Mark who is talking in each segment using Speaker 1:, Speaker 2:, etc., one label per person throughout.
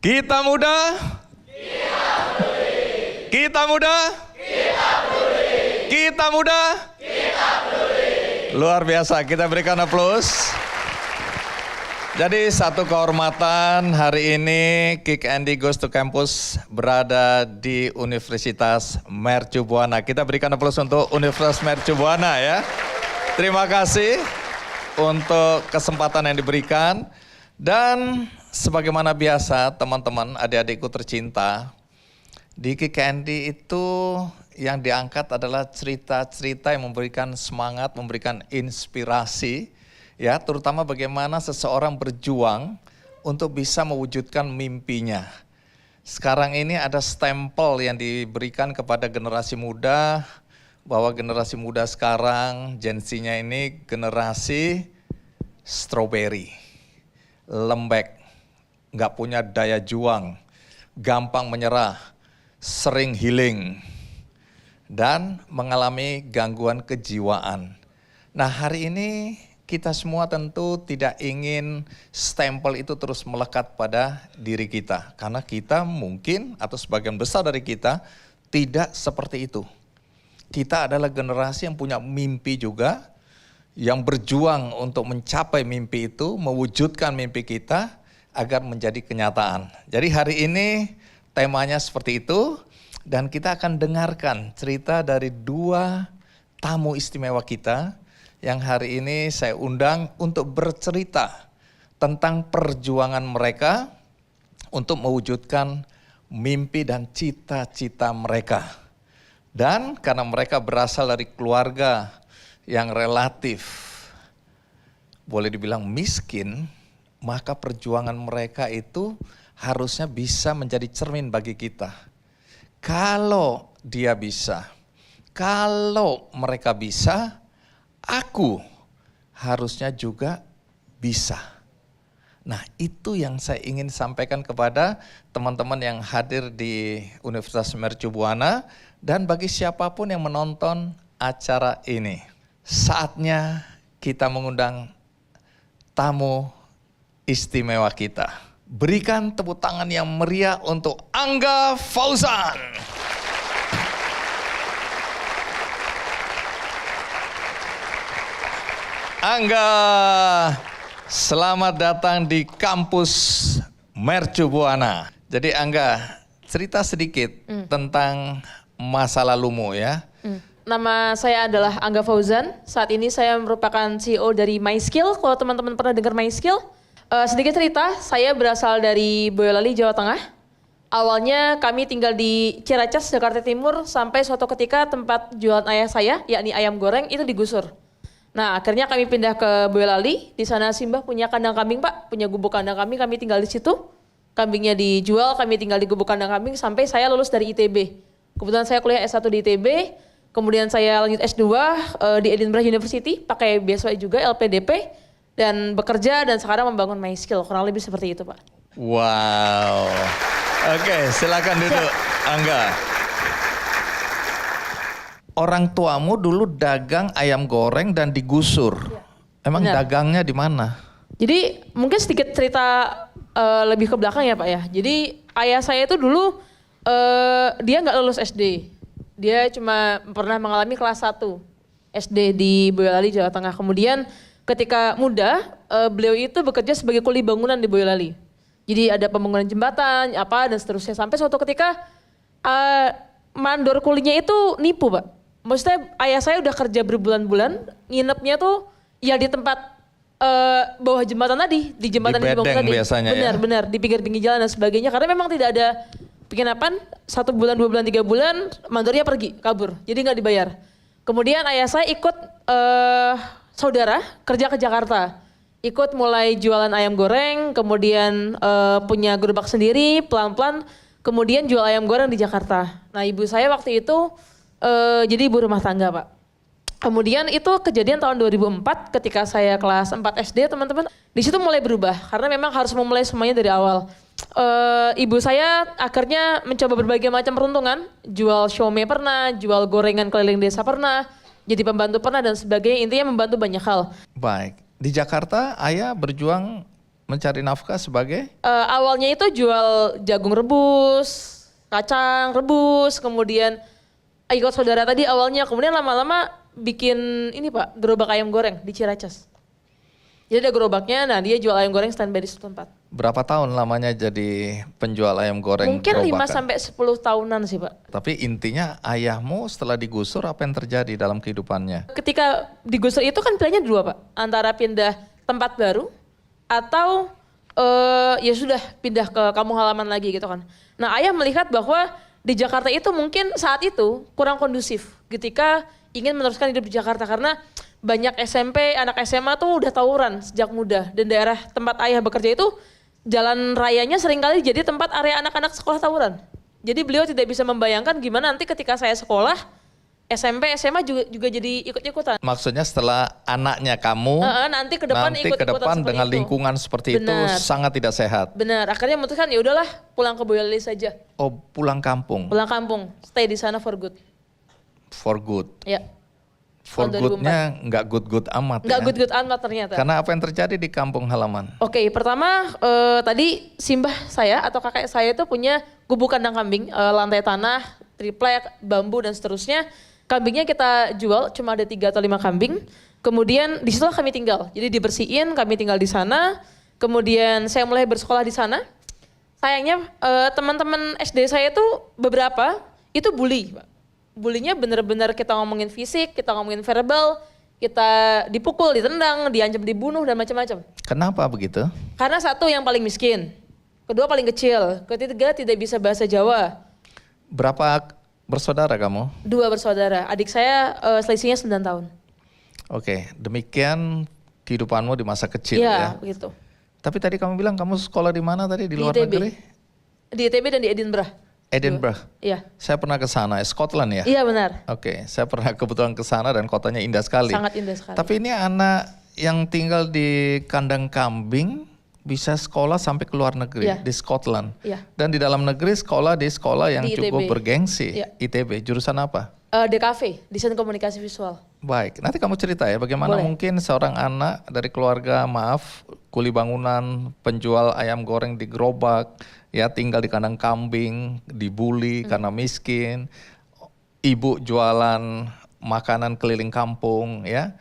Speaker 1: Kita muda, kita muda, kita muda, luar biasa. Kita berikan aplaus. Jadi satu kehormatan hari ini Kick Andy Goes to Campus berada di Universitas Mercu Buana. Kita berikan aplaus untuk Universitas Mercu Buana ya. Terima kasih untuk kesempatan yang diberikan. Dan sebagaimana biasa teman-teman adik-adikku tercinta, di Kick Andy itu yang diangkat adalah cerita-cerita yang memberikan semangat, memberikan inspirasi. Ya, terutama bagaimana seseorang berjuang untuk bisa mewujudkan mimpinya. Sekarang ini ada stempel yang diberikan kepada generasi muda, bahwa generasi muda sekarang, Gen Z-nya ini generasi strawberry, lembek, nggak punya daya juang, gampang menyerah, sering healing, dan mengalami gangguan kejiwaan. Nah, hari ini kita semua tentu tidak ingin stempel itu terus melekat pada diri kita. Karena kita mungkin atau sebagian besar dari kita tidak seperti itu. Kita adalah generasi yang punya mimpi juga, yang berjuang untuk mencapai mimpi itu, mewujudkan mimpi kita agar menjadi kenyataan. Jadi hari ini temanya seperti itu dan kita akan dengarkan cerita dari dua tamu istimewa kita yang hari ini saya undang untuk bercerita tentang perjuangan mereka untuk mewujudkan mimpi dan cita-cita mereka. Dan karena mereka berasal dari keluarga yang relatif boleh dibilang miskin, maka perjuangan mereka itu harusnya bisa menjadi cermin bagi kita. Kalau dia bisa, kalau mereka bisa, aku harusnya juga bisa. Nah, itu yang saya ingin sampaikan kepada teman-teman yang hadir di Universitas Mercu Buana dan bagi siapapun yang menonton acara ini. Saatnya kita mengundang tamu istimewa kita. Berikan tepuk tangan yang meriah untuk Angga Fauzan. Angga, selamat datang di kampus Mercu Buana. Jadi Angga, cerita sedikit tentang masa lalumu ya.
Speaker 2: Nama saya adalah Angga Fauzan. Saat ini saya merupakan CEO dari MySkill. Kalau teman-teman pernah dengar MySkill. Sedikit cerita, saya berasal dari Boyolali, Jawa Tengah. Awalnya kami tinggal di Ciracas, Jakarta Timur, sampai suatu ketika tempat jualan ayah saya, yakni ayam goreng, itu digusur. Nah, akhirnya kami pindah ke Boyolali. Di sana Simbah punya kandang kambing, Pak. Punya gubuk kandang kambing, kami tinggal di situ. Kambingnya dijual, kami tinggal di gubuk kandang kambing sampai saya lulus dari ITB. Kebetulan saya kuliah S1 di ITB. Kemudian saya lanjut S2 di Edinburgh University, pakai beasiswa juga LPDP. Dan bekerja dan sekarang membangun MySkill. Kurang lebih seperti itu, Pak.
Speaker 1: Wow. Oke, silakan duduk Angga. Orang tuamu dulu dagang ayam goreng dan digusur. Emang
Speaker 2: Benar.
Speaker 1: dagangnya di mana?
Speaker 2: Jadi mungkin sedikit cerita lebih ke belakang ya Pak ya. Jadi ayah saya itu dulu dia nggak lulus SD. Dia cuma pernah mengalami kelas 1 SD di Boyolali, Jawa Tengah. Kemudian ketika muda beliau itu bekerja sebagai kuli bangunan di Boyolali. Jadi ada pembangunan jembatan apa dan seterusnya. Sampai suatu ketika mandor kulinya itu nipu Pak. Maksudnya ayah saya udah kerja berbulan-bulan, nginepnya tuh ya di tempat bawah jembatan tadi, di jembatan
Speaker 1: di
Speaker 2: yang dibangun tadi.
Speaker 1: Biasanya
Speaker 2: Benar, di pinggir-pinggir jalan dan sebagainya. Karena memang tidak ada penginapan, 1 bulan, 2 bulan, 3 bulan, mandornya pergi, kabur. Jadi nggak dibayar. Kemudian ayah saya ikut saudara kerja ke Jakarta. Ikut mulai jualan ayam goreng, kemudian punya gerobak sendiri, pelan-pelan. Kemudian jual ayam goreng di Jakarta. Nah ibu saya waktu itu jadi ibu rumah tangga Pak. Kemudian itu kejadian tahun 2004 ketika saya kelas 4 SD teman-teman. Di situ mulai berubah karena memang harus memulai semuanya dari awal. Ibu saya akhirnya mencoba berbagai macam peruntungan. Jual siomay pernah, jual gorengan keliling desa pernah, jadi pembantu pernah dan sebagainya. Intinya membantu banyak hal.
Speaker 1: Baik, di Jakarta ayah berjuang mencari nafkah sebagai?
Speaker 2: Awalnya itu jual jagung rebus, kacang rebus, kemudian ikut saudara tadi awalnya, kemudian lama-lama bikin ini Pak, gerobak ayam goreng di Ciracas. Jadi ada gerobaknya, nah dia jual ayam goreng standby di suatu tempat.
Speaker 1: Berapa tahun lamanya jadi penjual ayam goreng
Speaker 2: Mungkin 5
Speaker 1: gerobakan?
Speaker 2: sampai 10 tahunan sih Pak.
Speaker 1: Tapi intinya ayahmu setelah digusur apa yang terjadi dalam kehidupannya?
Speaker 2: Ketika digusur itu kan pilihannya dua Pak, antara pindah tempat baru atau ya sudah pindah ke kampung halaman lagi gitu kan. Nah ayah melihat bahwa di Jakarta itu mungkin saat itu kurang kondusif ketika ingin meneruskan hidup di Jakarta karena banyak SMP, anak SMA tuh udah tawuran sejak muda dan daerah tempat ayah bekerja itu jalan rayanya seringkali jadi tempat area anak-anak sekolah tawuran. Jadi beliau tidak bisa membayangkan gimana nanti ketika saya sekolah SMP, SMA juga jadi ikut-ikutan.
Speaker 1: Maksudnya setelah anaknya kamu
Speaker 2: Nanti ke depan ikut-ikutan seperti
Speaker 1: dengan
Speaker 2: itu.
Speaker 1: lingkungan seperti itu
Speaker 2: Benar.
Speaker 1: sangat tidak sehat.
Speaker 2: Benar, akhirnya memutuskan ya udahlah pulang ke Boyolali saja.
Speaker 1: Oh, pulang kampung
Speaker 2: Pulang kampung, stay di sana for good.
Speaker 1: for good.
Speaker 2: Ya,
Speaker 1: For
Speaker 2: tahun 2004.
Speaker 1: good-nya nggak good-good amat
Speaker 2: nggak
Speaker 1: ya.
Speaker 2: good-good amat ternyata.
Speaker 1: Karena apa yang terjadi di kampung halaman?
Speaker 2: Oke, pertama tadi simbah saya atau kakek saya itu punya gubuk kandang kambing, lantai tanah, triplek, bambu dan seterusnya. Kambingnya kita jual, cuma ada 3 atau 5 kambing. Kemudian di situ kami tinggal, jadi dibersihin, kami tinggal di sana. Kemudian saya mulai bersekolah di sana. Sayangnya teman-teman SD saya itu beberapa itu bully, Pak. Bulinya benar-benar kita ngomongin fisik, kita ngomongin verbal, kita dipukul, ditendang, diancam dibunuh dan macam-macam.
Speaker 1: Kenapa begitu?
Speaker 2: Karena satu yang paling miskin, kedua paling kecil, ketiga tidak bisa bahasa Jawa.
Speaker 1: Berapa bersaudara kamu?
Speaker 2: 2 bersaudara, adik saya selisihnya 9 tahun.
Speaker 1: Oke, demikian kehidupanmu di masa kecil
Speaker 2: Iya,
Speaker 1: ya.
Speaker 2: begitu.
Speaker 1: Tapi tadi kamu bilang kamu sekolah di mana tadi? Di luar
Speaker 2: ITB.
Speaker 1: negeri?
Speaker 2: Di ITB dan di Edinburgh.
Speaker 1: Edinburgh.
Speaker 2: Iya.
Speaker 1: Saya pernah ke sana, Scotland ya?
Speaker 2: Iya benar.
Speaker 1: Oke, saya pernah kebetulan ke sana dan kotanya indah sekali.
Speaker 2: Sangat indah sekali.
Speaker 1: Tapi ini anak yang tinggal di kandang kambing bisa sekolah sampai ke luar negeri,
Speaker 2: Iya.
Speaker 1: di Scotland.
Speaker 2: Iya.
Speaker 1: Dan di dalam negeri sekolah di sekolah yang
Speaker 2: Di
Speaker 1: cukup
Speaker 2: ITB.
Speaker 1: bergengsi,
Speaker 2: Iya.
Speaker 1: ITB. Jurusan apa?
Speaker 2: DKV, Desain Komunikasi Visual.
Speaker 1: Baik, nanti kamu cerita ya bagaimana
Speaker 2: Boleh.
Speaker 1: mungkin seorang anak dari keluarga kuli bangunan, penjual ayam goreng di gerobak, ya tinggal di kandang kambing, dibully karena miskin, ibu jualan makanan keliling kampung ya,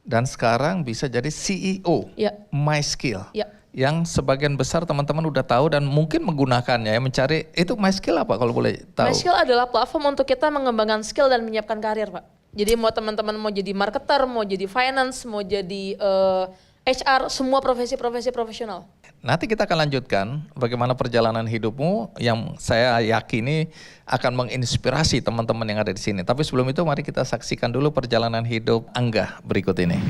Speaker 1: dan sekarang bisa jadi CEO,
Speaker 2: Ya.
Speaker 1: MySkill.
Speaker 2: Ya.
Speaker 1: Yang sebagian besar teman-teman udah tahu dan mungkin menggunakannya ya, mencari itu MySkill apa kalau boleh tahu?
Speaker 2: MySkill adalah platform untuk kita mengembangkan skill dan menyiapkan karir, Pak. Jadi mau teman-teman mau jadi marketer, mau jadi finance, mau jadi HR, semua profesi-profesi profesional.
Speaker 1: Nanti kita akan lanjutkan bagaimana perjalanan hidupmu yang saya yakini akan menginspirasi teman-teman yang ada di sini. Tapi sebelum itu mari kita saksikan dulu perjalanan hidup Angga berikut ini.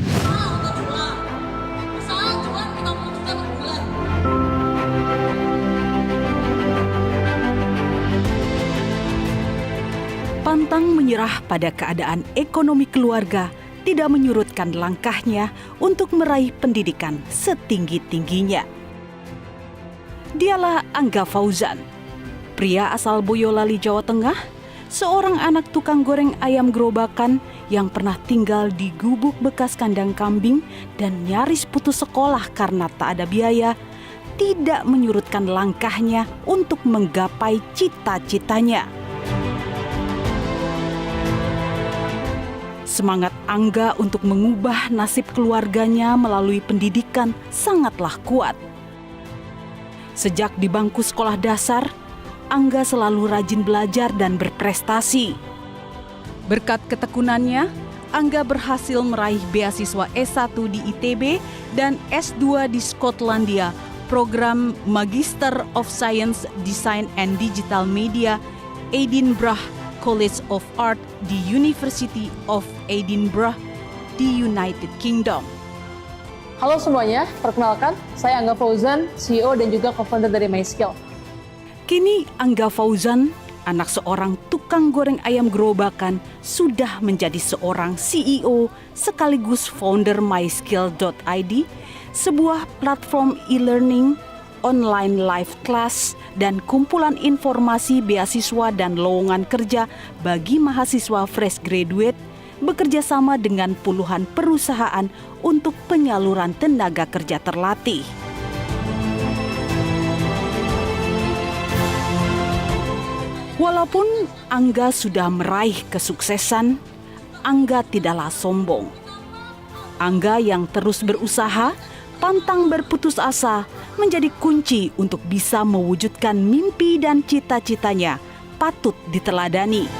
Speaker 3: Pantang menyerah pada keadaan ekonomi keluarga tidak menyurutkan langkahnya untuk meraih pendidikan setinggi-tingginya. Dialah Angga Fauzan, pria asal Boyolali, Jawa Tengah, seorang anak tukang goreng ayam gerobakan yang pernah tinggal di gubuk bekas kandang kambing dan nyaris putus sekolah karena tak ada biaya, tidak menyurutkan langkahnya untuk menggapai cita-citanya. Semangat Angga untuk mengubah nasib keluarganya melalui pendidikan sangatlah kuat. Sejak di bangku sekolah dasar, Angga selalu rajin belajar dan berprestasi. Berkat ketekunannya, Angga berhasil meraih beasiswa S1 di ITB dan S2 di Skotlandia, program Magister of Science Design and Digital Media, Edinburgh College of Art di University of Edinburgh di United Kingdom.
Speaker 2: Halo semuanya, perkenalkan saya Angga Fauzan, CEO dan juga co-founder dari MySkill.
Speaker 3: Kini Angga Fauzan, anak seorang tukang goreng ayam gerobakan, sudah menjadi seorang CEO sekaligus founder MySkill.id, sebuah platform e-learning, online live class, dan kumpulan informasi beasiswa dan lowongan kerja bagi mahasiswa fresh graduate, bekerja sama dengan puluhan perusahaan untuk penyaluran tenaga kerja terlatih. Walaupun Angga sudah meraih kesuksesan, Angga tidaklah sombong. Angga yang terus berusaha, pantang berputus asa, menjadi kunci untuk bisa mewujudkan mimpi dan cita-citanya, patut diteladani.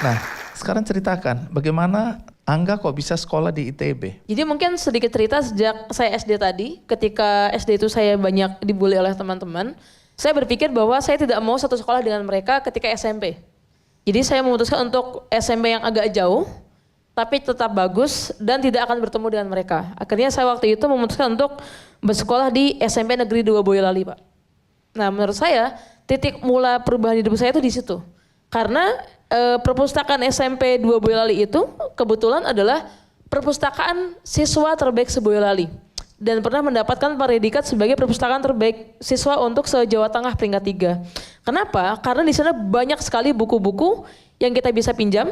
Speaker 1: Nah, sekarang ceritakan bagaimana Angga kok bisa sekolah di ITB?
Speaker 2: Jadi mungkin sedikit cerita sejak saya SD tadi, ketika SD itu saya banyak dibully oleh teman-teman, saya berpikir bahwa saya tidak mau satu sekolah dengan mereka ketika SMP. Jadi saya memutuskan untuk SMP yang agak jauh, tapi tetap bagus dan tidak akan bertemu dengan mereka. Akhirnya saya waktu itu memutuskan untuk bersekolah di SMP Negeri 2 Boyolali, Pak. Nah, menurut saya titik mula perubahan hidup saya itu di situ. Karena perpustakaan SMP 2 Boyolali itu kebetulan adalah perpustakaan siswa terbaik se-Boyolali dan pernah mendapatkan predikat sebagai perpustakaan terbaik siswa untuk se-Jawa Tengah peringkat 3. Kenapa? Karena di sana banyak sekali buku-buku yang kita bisa pinjam,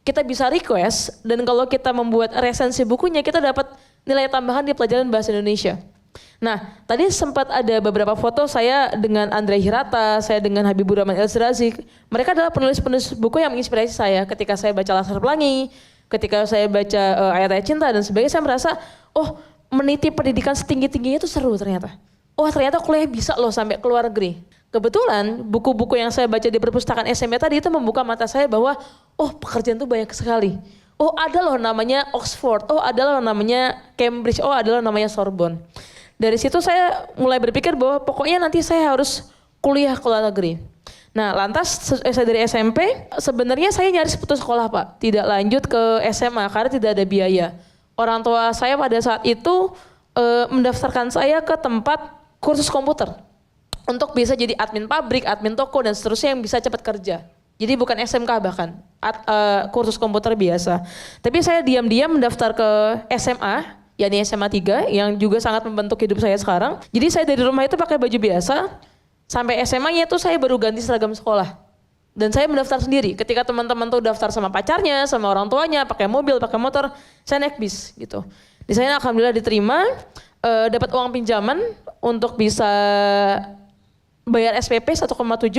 Speaker 2: kita bisa request, dan kalau kita membuat resensi bukunya kita dapat nilai tambahan di pelajaran bahasa Indonesia. Nah, tadi sempat ada beberapa foto saya dengan Andre Hirata, saya dengan Habibur Rahman Elsirazi. Mereka adalah penulis-penulis buku yang menginspirasi saya ketika saya baca Laskar Pelangi, ketika saya baca Ayat-Ayat Cinta dan sebagainya. Saya merasa, oh, meniti pendidikan setinggi-tingginya itu seru ternyata. Oh, ternyata kuliah bisa loh sampai ke luar negeri. Kebetulan buku-buku yang saya baca di perpustakaan SMP tadi itu membuka mata saya bahwa, oh, pekerjaan itu banyak sekali. Oh, ada loh namanya Oxford, oh, ada loh namanya Cambridge, oh, ada loh namanya Sorbonne. Dari situ saya mulai berpikir bahwa pokoknya nanti saya harus kuliah ke luar negeri. Nah, lantas saya dari SMP, sebenarnya saya nyaris putus sekolah, Pak. Tidak lanjut ke SMA karena tidak ada biaya. Orang tua saya pada saat itu mendaftarkan saya ke tempat kursus komputer untuk bisa jadi admin pabrik, admin toko dan seterusnya yang bisa cepat kerja. Jadi bukan SMK bahkan, kursus komputer biasa. Tapi saya diam-diam mendaftar ke SMA, yakni SMA 3 yang juga sangat membentuk hidup saya sekarang. Jadi saya dari rumah itu pakai baju biasa, sampai SMA-nya itu saya baru ganti seragam sekolah. Dan saya mendaftar sendiri. Ketika teman-teman tuh daftar sama pacarnya, sama orang tuanya, pakai mobil, pakai motor, saya naik bis gitu. Di sana alhamdulillah diterima, dapat uang pinjaman untuk bisa bayar SPP 1,7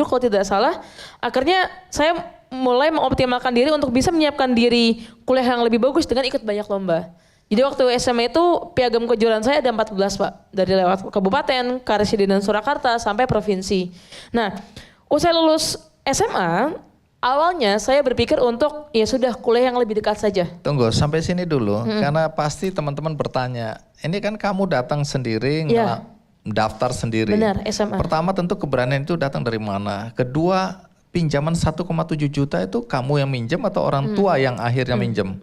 Speaker 2: kalau tidak salah. Akhirnya saya mulai mengoptimalkan diri untuk bisa menyiapkan diri kuliah yang lebih bagus dengan ikut banyak lomba. Jadi waktu SMA itu piagam kejuaraan saya ada 14, Pak. Dari lewat kabupaten, Karesidenan Surakarta sampai provinsi. Nah, usai lulus SMA, awalnya saya berpikir untuk ya sudah kuliah yang lebih dekat saja.
Speaker 1: Tunggu sampai sini dulu, karena pasti teman-teman bertanya, ini kan kamu datang sendiri,
Speaker 2: Ya.
Speaker 1: daftar sendiri.
Speaker 2: Benar, SMA.
Speaker 1: Pertama tentu keberanian itu datang dari mana? Kedua, pinjaman 1,7 juta itu kamu yang minjem atau orang tua yang akhirnya minjem?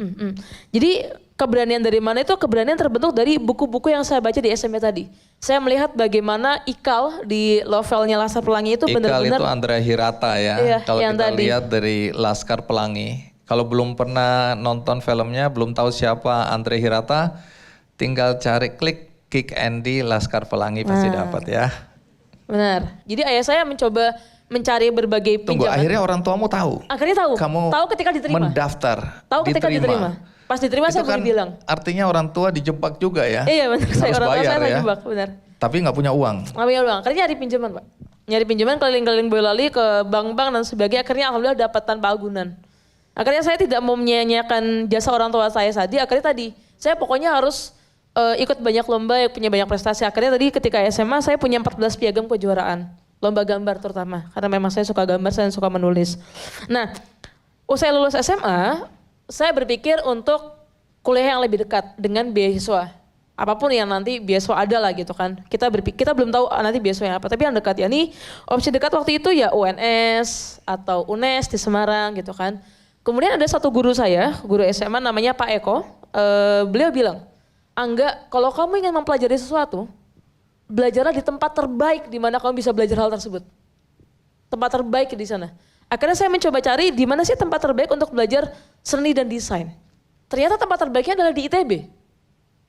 Speaker 2: Jadi keberanian dari mana itu keberanian terbentuk dari buku-buku yang saya baca di SMP tadi. Saya melihat bagaimana Ikal di novelnya Laskar Pelangi itu
Speaker 1: Ikal
Speaker 2: benar-benar
Speaker 1: itu Andrea Hirata ya.
Speaker 2: Iya,
Speaker 1: Kalau
Speaker 2: yang
Speaker 1: kita
Speaker 2: tadi.
Speaker 1: lihat dari Laskar Pelangi, kalau belum pernah nonton filmnya, belum tahu siapa Andrea Hirata, tinggal cari klik Kick Andy Laskar Pelangi pasti dapat ya.
Speaker 2: benar. Jadi ayah saya mencoba mencari berbagai
Speaker 1: Tunggu,
Speaker 2: pinjaman.
Speaker 1: akhirnya orang tuamu tahu.
Speaker 2: Akhirnya tahu.
Speaker 1: Kamu
Speaker 2: Tahu ketika diterima.
Speaker 1: mendaftar.
Speaker 2: Tahu ketika diterima. Pas diterima
Speaker 1: Itu
Speaker 2: saya
Speaker 1: kan
Speaker 2: boleh bilang.
Speaker 1: artinya orang tua dijebak juga ya.
Speaker 2: Iya benar, saya
Speaker 1: Harus
Speaker 2: orang tua
Speaker 1: bayar
Speaker 2: saya
Speaker 1: ya.
Speaker 2: terjebak, benar.
Speaker 1: Tapi nggak punya uang.
Speaker 2: Ngambil uang, akhirnya nyari pinjaman, Pak. Nyari pinjaman keliling-keliling Boyolali ke bank-bank dan sebagainya, akhirnya alhamdulillah dapat tanpa agunan. Akhirnya saya tidak mau menyia-nyiakan jasa orang tua saya akhirnya tadi, saya pokoknya harus ikut banyak lomba yang punya banyak prestasi. Akhirnya tadi ketika SMA saya punya 14 piagam kejuaraan. Lomba gambar terutama, karena memang saya suka gambar, saya suka menulis. Nah, usai lulus SMA, saya berpikir untuk kuliah yang lebih dekat dengan beasiswa. Apapun yang nanti beasiswa ada lah gitu kan. Kita belum tahu nanti beasiswa yang apa, tapi yang dekat ya. Ini opsi dekat waktu itu ya UNS atau UNES di Semarang gitu kan. Kemudian ada satu guru saya, guru SMA namanya Pak Eko. Beliau bilang, Angga, kalau kamu ingin mempelajari sesuatu, belajarlah di tempat terbaik di mana kamu bisa belajar hal tersebut. Tempat terbaik di sana. Akhirnya saya mencoba cari di mana sih tempat terbaik untuk belajar seni dan desain. Ternyata tempat terbaiknya adalah di ITB.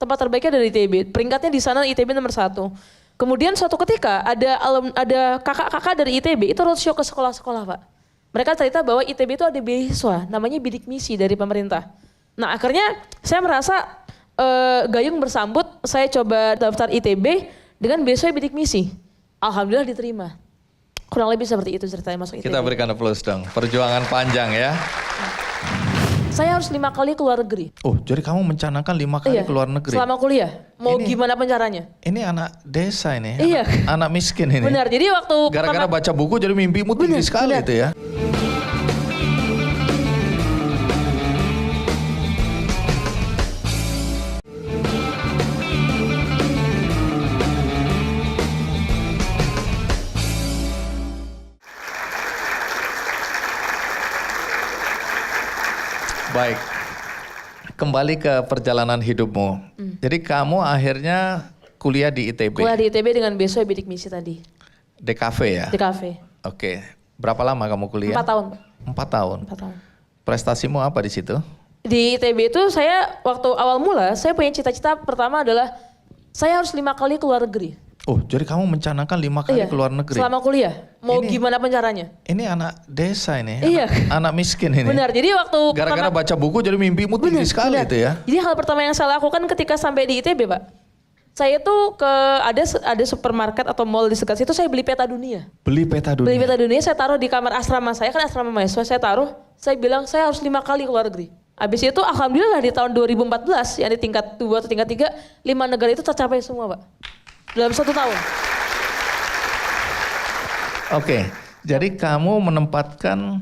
Speaker 2: Tempat terbaiknya adalah di ITB. Peringkatnya di sana ITB nomor 1. Kemudian suatu ketika ada kakak-kakak dari ITB itu roadshow ke sekolah-sekolah, Pak. Mereka cerita bahwa ITB itu ada beasiswa, namanya bidik misi dari pemerintah. Nah akhirnya saya merasa gayung bersambut, saya coba daftar ITB dengan beasiswa bidik misi. Alhamdulillah diterima. Kurang lebih seperti itu ceritanya masuk ITB.
Speaker 1: Kita berikan aplaus dong. Perjuangan panjang ya.
Speaker 2: Saya harus 5 kali keluar negeri.
Speaker 1: Oh, jadi kamu mencanangkan 5 kali
Speaker 2: Iya,
Speaker 1: keluar negeri?
Speaker 2: selama kuliah. Mau
Speaker 1: Ini-
Speaker 2: gimana pun caranya.
Speaker 1: Ini anak desa ini,
Speaker 2: Iya.
Speaker 1: anak miskin ini.
Speaker 2: Benar, jadi waktu
Speaker 1: Gara-gara baca buku jadi mimpimu tinggi
Speaker 2: Benar,
Speaker 1: sekali
Speaker 2: benar.
Speaker 1: itu ya. Baik, kembali ke perjalanan hidupmu. Jadi kamu akhirnya kuliah di ITB,
Speaker 2: kuliah di ITB dengan beasiswa bidik misi tadi.
Speaker 1: DKV ya?
Speaker 2: Di kafe.
Speaker 1: Oke, berapa lama kamu kuliah?
Speaker 2: 4 tahun, Pak.
Speaker 1: 4 tahun.
Speaker 2: 4 tahun.
Speaker 1: Prestasimu apa di situ?
Speaker 2: Di ITB itu saya waktu awal mula saya punya cita-cita pertama adalah saya harus 5 kali keluar negeri.
Speaker 1: Oh, jadi kamu mencanangkan 5 kali keluar negeri?
Speaker 2: Selama kuliah. Mau
Speaker 1: Ini-
Speaker 2: gimana pun caranya.
Speaker 1: Ini anak desa ini,
Speaker 2: Iya.
Speaker 1: anak miskin ini.
Speaker 2: Benar. Jadi waktu
Speaker 1: Gara-gara baca buku jadi mimpimu tinggi sekali
Speaker 2: benar.
Speaker 1: itu ya.
Speaker 2: Jadi hal pertama yang saya lakukan ketika sampai di ITB, Pak. Saya tuh ada supermarket atau mall di sekitar situ, saya beli peta dunia.
Speaker 1: Beli peta dunia.
Speaker 2: Beli peta dunia, saya taruh di kamar asrama saya, kan asrama mahasiswa, saya taruh, saya bilang saya harus 5 kali keluar negeri. Habis itu alhamdulillah di tahun 2014, yang di tingkat 2 atau tingkat 3, 5 negara itu tercapai semua, Pak. Dalam 1 tahun.
Speaker 1: Oke, jadi kamu menempatkan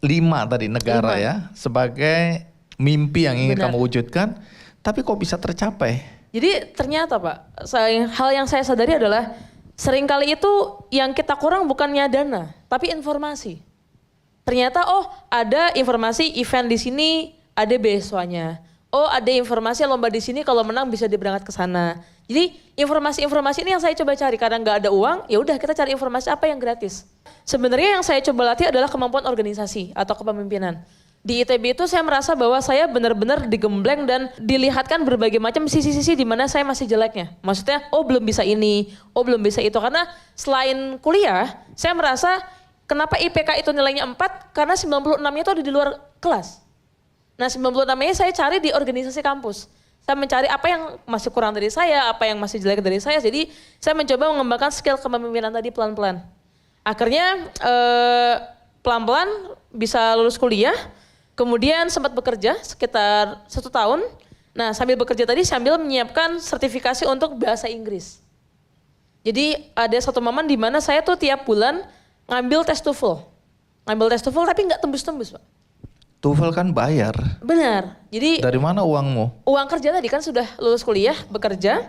Speaker 1: 5 tadi negara
Speaker 2: 5.
Speaker 1: ya sebagai mimpi yang ingin
Speaker 2: Benar.
Speaker 1: kamu wujudkan, tapi kok bisa tercapai?
Speaker 2: Jadi ternyata Pak, hal yang saya sadari adalah seringkali itu yang kita kurang bukannya dana, tapi informasi. Ternyata ada informasi event di sini, ada beasiswanya. Oh, ada informasi lomba di sini kalau menang bisa diberangkat ke sana. Jadi informasi-informasi ini yang saya coba cari karena nggak ada uang, ya udah kita cari informasi apa yang gratis. Sebenarnya yang saya coba latih adalah kemampuan organisasi atau kepemimpinan. Di ITB itu saya merasa bahwa saya benar-benar digembleng dan dilihatkan berbagai macam sisi-sisi di mana saya masih jeleknya. Maksudnya, belum bisa ini, belum bisa itu. Karena selain kuliah, saya merasa kenapa IPK itu nilainya 4? Karena 96-nya itu ada di luar kelas. Nah 96-nya saya cari di organisasi kampus. Saya mencari apa yang masih kurang dari saya, apa yang masih jelek dari saya. Jadi saya mencoba mengembangkan skill kepemimpinan tadi pelan-pelan. Akhirnya pelan-pelan bisa lulus kuliah. Kemudian sempat bekerja sekitar 1 tahun. Nah sambil bekerja tadi sambil menyiapkan sertifikasi untuk bahasa Inggris. Jadi ada satu momen di mana saya tuh tiap bulan ngambil tes TOEFL. Ngambil tes TOEFL tapi nggak tembus-tembus, Pak.
Speaker 1: TOEFL kan bayar.
Speaker 2: Benar. Jadi
Speaker 1: Dari mana uangmu?
Speaker 2: uang kerja tadi kan sudah lulus kuliah, bekerja.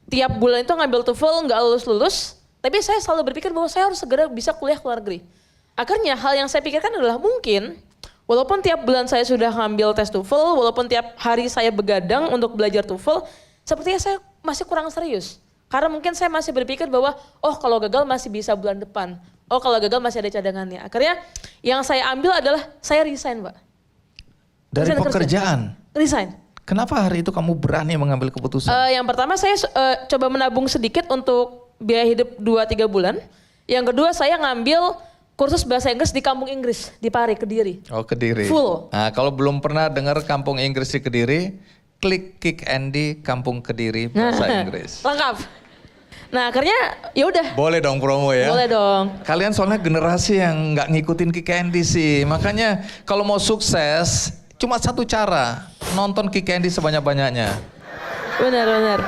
Speaker 2: Tiap bulan itu ngambil TOEFL, nggak lulus-lulus. Tapi saya selalu berpikir bahwa saya harus segera bisa kuliah ke luar negeri. Akhirnya hal yang saya pikirkan adalah mungkin walaupun tiap bulan saya sudah ngambil tes TOEFL, walaupun tiap hari saya begadang untuk belajar TOEFL, sepertinya saya masih kurang serius. Karena mungkin saya masih berpikir bahwa kalau gagal masih bisa bulan depan. Kalau gagal masih ada cadangannya. Akhirnya yang saya ambil adalah saya resign, Pak.
Speaker 1: Dari
Speaker 2: Resign kerja.
Speaker 1: pekerjaan.
Speaker 2: Resign.
Speaker 1: Kenapa hari itu kamu berani mengambil keputusan?
Speaker 2: Yang pertama saya coba menabung sedikit untuk biaya hidup 2-3 bulan. Yang kedua saya ngambil kursus bahasa Inggris di Kampung Inggris di Pare, Kediri.
Speaker 1: Oh, Kediri.
Speaker 2: Full.
Speaker 1: Nah, kalau belum pernah dengar Kampung Inggris di Kediri, klik Kick Andy Kampung Kediri bahasa Inggris.
Speaker 2: Lengkap. Nah akhirnya ya udah.
Speaker 1: Boleh dong promo ya.
Speaker 2: Boleh dong.
Speaker 1: Kalian soalnya generasi yang nggak ngikutin Kick Andy sih. Makanya kalau mau sukses cuma satu cara, nonton Kick Andy sebanyak-banyaknya.
Speaker 2: Benar.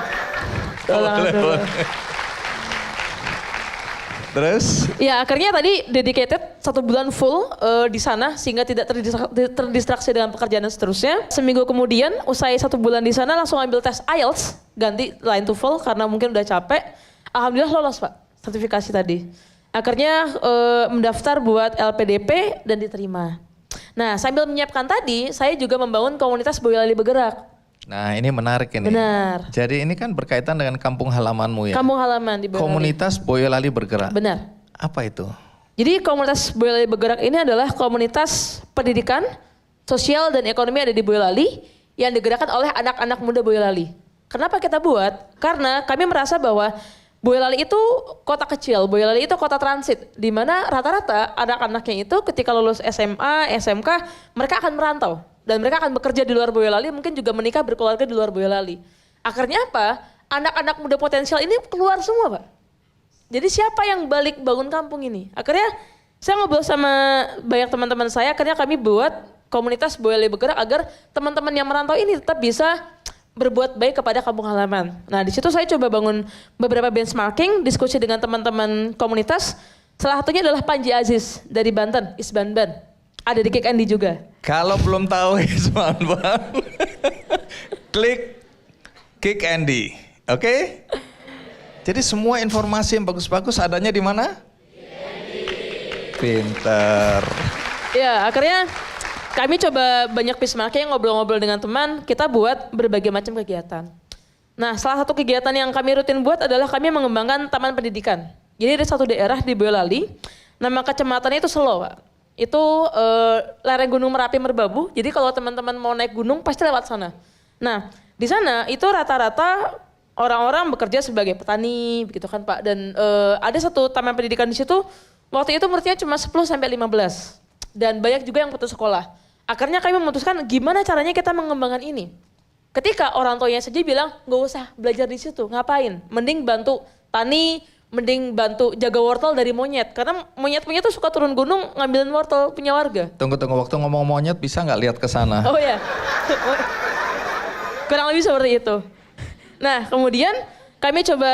Speaker 1: Boleh. Terus?
Speaker 2: Ya akhirnya tadi dedicated 1 bulan full di sana sehingga tidak terdistraksi dengan pekerjaan dan seterusnya. Seminggu kemudian usai 1 bulan di sana langsung ambil tes IELTS, ganti lain TOEFL karena mungkin udah capek. Alhamdulillah lolos Pak, sertifikasi tadi. Akhirnya mendaftar buat LPDP dan diterima. Nah sambil menyiapkan tadi saya juga membangun komunitas Boyolali Bergerak.
Speaker 1: Nah ini menarik ini.
Speaker 2: Benar.
Speaker 1: Jadi ini kan berkaitan dengan kampung halamanmu ya.
Speaker 2: Kampung halaman di Boyolali.
Speaker 1: Komunitas Boyolali Bergerak.
Speaker 2: Benar.
Speaker 1: Apa itu?
Speaker 2: Jadi komunitas Boyolali Bergerak ini adalah komunitas pendidikan, sosial dan ekonomi ada di Boyolali yang digerakkan oleh anak-anak muda Boyolali. Kenapa kita buat? Karena kami merasa bahwa Boyolali itu kota kecil, Boyolali itu kota transit, di mana rata-rata anak-anaknya itu ketika lulus SMA, SMK, mereka akan merantau. Dan mereka akan bekerja di luar Boyolali, mungkin juga menikah berkeluarga di luar Boyolali. Akhirnya apa? Anak-anak muda potensial ini keluar semua Pak. Jadi siapa yang balik bangun kampung ini? Akhirnya saya ngobrol sama banyak teman-teman saya, akhirnya kami buat komunitas Boyolali Bergerak agar teman-teman yang merantau ini tetap bisa berbuat baik kepada kampung halaman. Nah di situ saya coba bangun beberapa benchmarking, diskusi dengan teman-teman komunitas. Salah satunya adalah Panji Aziz dari Banten, Isbanban. Ada di Kick Andy juga.
Speaker 1: Kalau belum tahu Isbanban, klik Kick Andy, oke? Jadi semua informasi yang bagus-bagus adanya di mana? Pinter.
Speaker 2: Ya akhirnya kami coba banyak benchmarking, ngobrol-ngobrol dengan teman, kita buat berbagai macam kegiatan. Nah salah satu kegiatan yang kami rutin buat adalah kami mengembangkan taman pendidikan. Jadi ada satu daerah di Boyolali, nama kecamatannya itu Selo Pak. Itu lereng Gunung Merapi Merbabu, jadi kalau teman-teman mau naik gunung pasti lewat sana. Nah di sana itu rata-rata orang-orang bekerja sebagai petani begitu kan Pak. Dan ada satu taman pendidikan di situ, waktu itu muridnya cuma 10-15 dan banyak juga yang putus sekolah. Akhirnya kami memutuskan gimana caranya kita mengembangkan ini. Ketika orang tuanya saja bilang nggak usah belajar di situ, ngapain? Mending bantu tani, mending bantu jaga wortel dari monyet. Karena monyet-monyet tuh suka turun gunung ngambilin wortel punya warga.
Speaker 1: Tunggu, waktu ngomong monyet bisa nggak lihat ke sana?
Speaker 2: Oh ya, kurang lebih seperti itu. Nah kemudian kami coba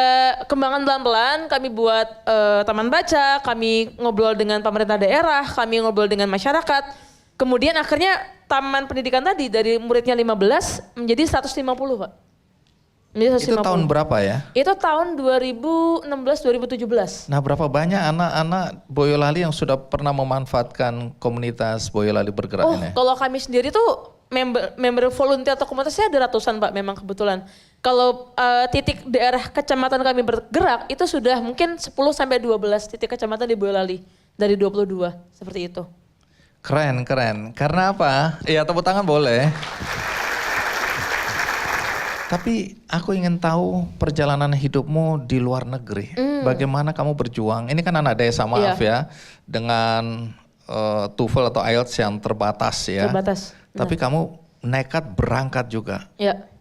Speaker 2: kembangkan pelan-pelan, kami buat taman baca, kami ngobrol dengan pemerintah daerah, kami ngobrol dengan masyarakat. Kemudian akhirnya taman pendidikan tadi dari muridnya 15 menjadi 150 Pak. Menjadi 150.
Speaker 1: Itu tahun berapa ya?
Speaker 2: Itu tahun 2016-2017.
Speaker 1: Nah berapa banyak anak-anak Boyolali yang sudah pernah memanfaatkan komunitas Boyolali Bergerak ini?
Speaker 2: Kalau kami sendiri tuh member volunteer atau komunitasnya ada ratusan Pak memang kebetulan. Kalau titik daerah kecamatan kami bergerak itu sudah mungkin 10-12 titik kecamatan di Boyolali dari 22 seperti itu.
Speaker 1: Keren. Karena apa? Iya tepuk tangan boleh. Tapi aku ingin tahu perjalanan hidupmu di luar negeri. Bagaimana kamu berjuang? Ini kan anak desa maaf ya. Dengan TOEFL atau IELTS yang terbatas ya.
Speaker 2: Terbatas.
Speaker 1: Tapi kamu nekat berangkat juga.
Speaker 2: Ya.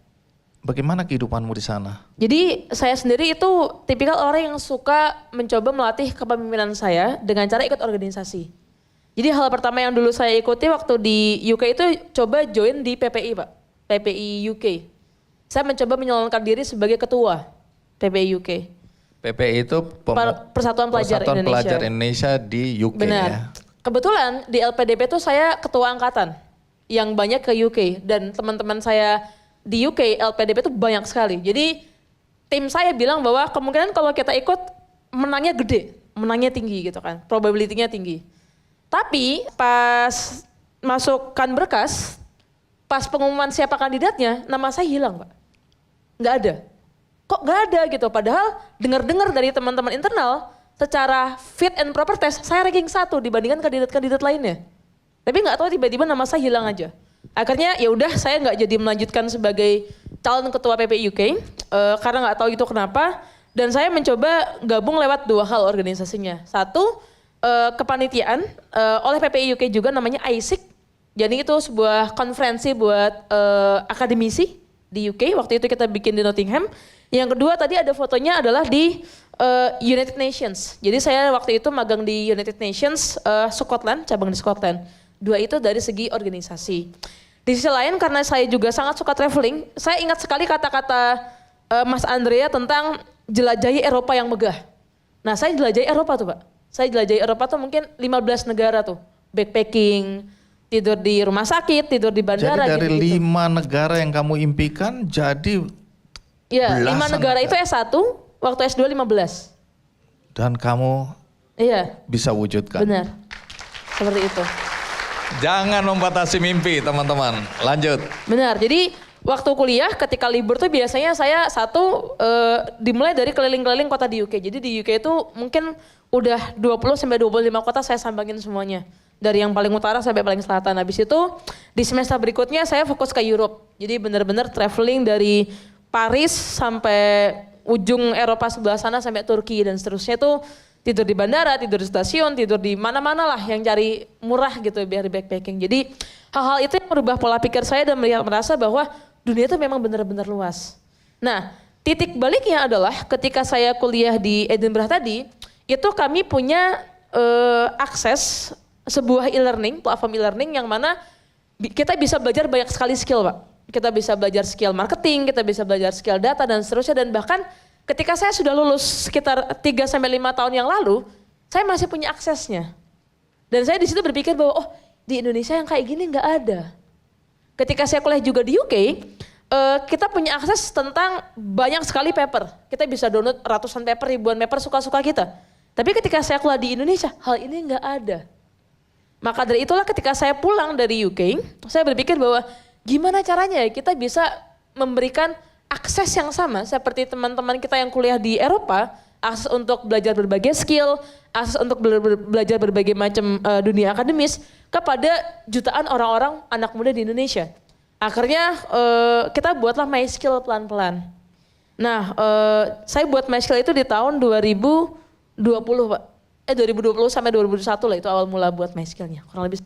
Speaker 1: Bagaimana kehidupanmu di sana?
Speaker 2: Jadi saya sendiri itu tipikal orang yang suka mencoba melatih kepemimpinan saya dengan cara ikut organisasi. Jadi hal pertama yang dulu saya ikuti waktu di UK itu coba join di PPI Pak. PPI UK. Saya mencoba menyalonkan diri sebagai ketua PPI UK.
Speaker 1: PPI itu
Speaker 2: Persatuan Pelajar
Speaker 1: Indonesia di UK.
Speaker 2: Benar.
Speaker 1: Ya.
Speaker 2: Kebetulan di LPDP itu saya ketua angkatan yang banyak ke UK dan teman-teman saya di UK LPDP itu banyak sekali. Jadi tim saya bilang bahwa kemungkinan kalau kita ikut menangnya gede, menangnya tinggi gitu kan, probability-nya tinggi. Tapi pas masukkan berkas, pas pengumuman siapa kandidatnya, nama saya hilang Pak. Nggak ada. Kok nggak ada gitu, padahal dengar-dengar dari teman-teman internal, secara fit and proper test, saya ranking 1 dibandingkan kandidat-kandidat lainnya. Tapi nggak tahu tiba-tiba nama saya hilang aja. Akhirnya ya udah saya nggak jadi melanjutkan sebagai calon ketua PPI UK karena nggak tahu itu kenapa. Dan saya mencoba gabung lewat 2 hal organisasinya. Satu, kepanitiaan oleh PPI UK juga namanya ISIC. Jadi itu sebuah konferensi buat akademisi di UK. Waktu itu kita bikin di Nottingham. Yang kedua tadi ada fotonya adalah di United Nations. Jadi saya waktu itu magang di United Nations Scotland, cabang di Scotland. 2 itu dari segi organisasi. Di sisi lain karena saya juga sangat suka traveling, saya ingat sekali kata-kata Mas Andrea tentang jelajahi Eropa yang megah. Nah saya jelajahi Eropa tuh Pak. Saya jelajahi Eropa tuh mungkin 15 negara tuh. Backpacking, tidur di rumah sakit, tidur di bandara.
Speaker 1: Jadi dari
Speaker 2: gitu.
Speaker 1: 5 negara yang kamu impikan jadi
Speaker 2: Iya, 5 negara itu S1, waktu S2 15.
Speaker 1: Dan kamu bisa wujudkan.
Speaker 2: Benar, seperti itu.
Speaker 1: Jangan membatasi mimpi teman-teman, lanjut.
Speaker 2: Benar, jadi waktu kuliah ketika libur tuh biasanya saya dimulai dari keliling-keliling kota di UK. Jadi di UK itu mungkin udah 20-25 kota saya sambangin semuanya. Dari yang paling utara sampai paling selatan. Habis itu di semester berikutnya saya fokus ke Europe. Jadi benar-benar traveling dari Paris sampai ujung Eropa sebelah sana sampai Turki dan seterusnya itu Tidur di bandara, tidur di stasiun, tidur di mana-mana lah yang cari murah gitu biar backpacking. Jadi hal-hal itu yang merubah pola pikir saya dan merasa bahwa dunia itu memang benar-benar luas. Nah, titik baliknya adalah ketika saya kuliah di Edinburgh tadi, itu kami punya akses sebuah e-learning, platform e-learning yang mana kita bisa belajar banyak sekali skill, Pak. Kita bisa belajar skill marketing, kita bisa belajar skill data dan seterusnya, dan bahkan ketika saya sudah lulus sekitar 3-5 tahun yang lalu, saya masih punya aksesnya. Dan saya di situ berpikir bahwa oh, di Indonesia yang kayak gini nggak ada. Ketika saya kuliah juga di UK, kita punya akses tentang banyak sekali paper. Kita bisa download ratusan paper, ribuan paper, suka-suka kita. Tapi ketika saya kuliah di Indonesia, hal ini nggak ada. Maka dari itulah ketika saya pulang dari UK, saya berpikir bahwa gimana caranya kita bisa memberikan akses yang sama seperti teman-teman kita yang kuliah di Eropa, akses untuk belajar berbagai skill, akses untuk belajar berbagai macam dunia akademis kepada jutaan orang-orang anak muda di Indonesia. Akhirnya kita buatlah MySkill pelan-pelan. Nah, saya buat MySkill itu di tahun 2020, Pak. 2020 sampai 2021 lah itu awal mula buat MySkill-nya. Kurang lebih.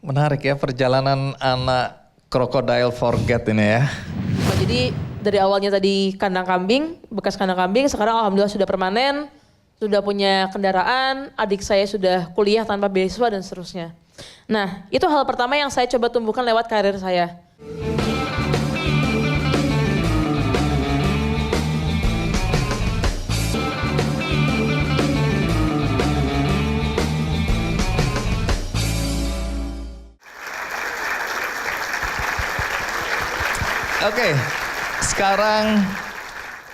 Speaker 1: Menarik ya perjalanan anak Crocodile Forget ini ya.
Speaker 2: Nah, jadi dari awalnya tadi kandang kambing, bekas kandang kambing, sekarang alhamdulillah sudah permanen, sudah punya kendaraan, adik saya sudah kuliah tanpa beasiswa dan seterusnya. Nah, itu hal pertama yang saya coba tumbuhkan lewat karir saya.
Speaker 1: Oke, sekarang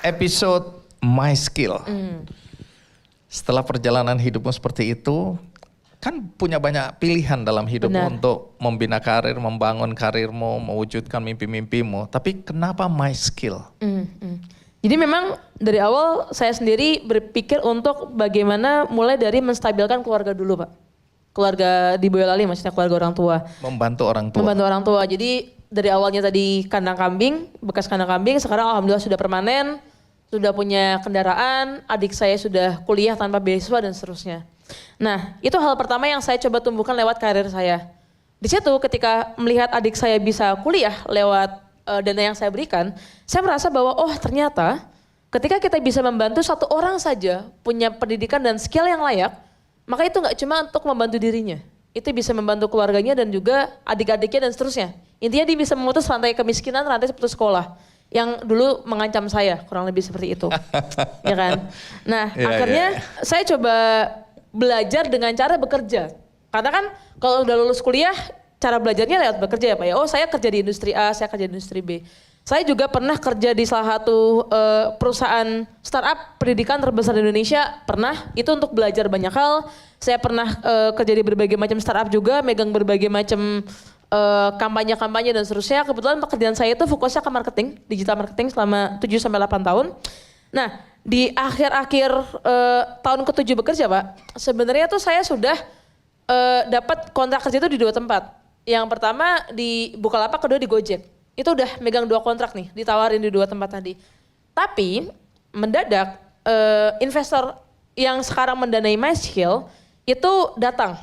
Speaker 1: episode MySkill. Setelah perjalanan hidupmu seperti itu, kan punya banyak pilihan dalam hidupmu untuk membina karir, membangun karirmu, mewujudkan mimpi-mimpimu. Tapi kenapa MySkill?
Speaker 2: Jadi memang dari awal saya sendiri berpikir untuk bagaimana mulai dari menstabilkan keluarga dulu, Pak. Keluarga di Boyolali, maksudnya keluarga orang tua.
Speaker 1: Membantu orang tua.
Speaker 2: Membantu orang tua. Jadi dari awalnya tadi kandang kambing, bekas kandang kambing, sekarang alhamdulillah sudah permanen, sudah punya kendaraan, adik saya sudah kuliah tanpa beasiswa dan seterusnya. Nah, itu hal pertama yang saya coba tumbuhkan lewat karir saya. Di situ ketika melihat adik saya bisa kuliah lewat dana yang saya berikan, saya merasa bahwa oh ternyata ketika kita bisa membantu satu orang saja punya pendidikan dan skill yang layak, maka itu nggak cuma untuk membantu dirinya. Itu bisa membantu keluarganya dan juga adik-adiknya dan seterusnya. Intinya dia bisa memutus rantai kemiskinan, rantai putus sekolah. Yang dulu mengancam saya, kurang lebih seperti itu. Ya kan? Nah akhirnya saya coba belajar dengan cara bekerja. Karena kan kalau udah lulus kuliah, cara belajarnya lewat bekerja ya Pak ya. Oh saya kerja di industri A, saya kerja di industri B. Saya juga pernah kerja di salah satu perusahaan startup pendidikan terbesar di Indonesia. Pernah, itu untuk belajar banyak hal. Saya pernah kerja di berbagai macam startup juga, megang berbagai macam kampanye-kampanye dan seterusnya. Kebetulan pekerjaan saya itu fokusnya ke marketing, digital marketing selama 7-8 tahun. Nah, di akhir-akhir tahun ke-7 bekerja Pak, sebenarnya tuh saya sudah dapat kontrak kerja itu di 2 tempat. Yang pertama di Bukalapak, kedua di Gojek. Itu udah megang 2 kontrak nih, ditawarin di 2 tempat tadi. Tapi mendadak investor yang sekarang mendanai MySkill itu datang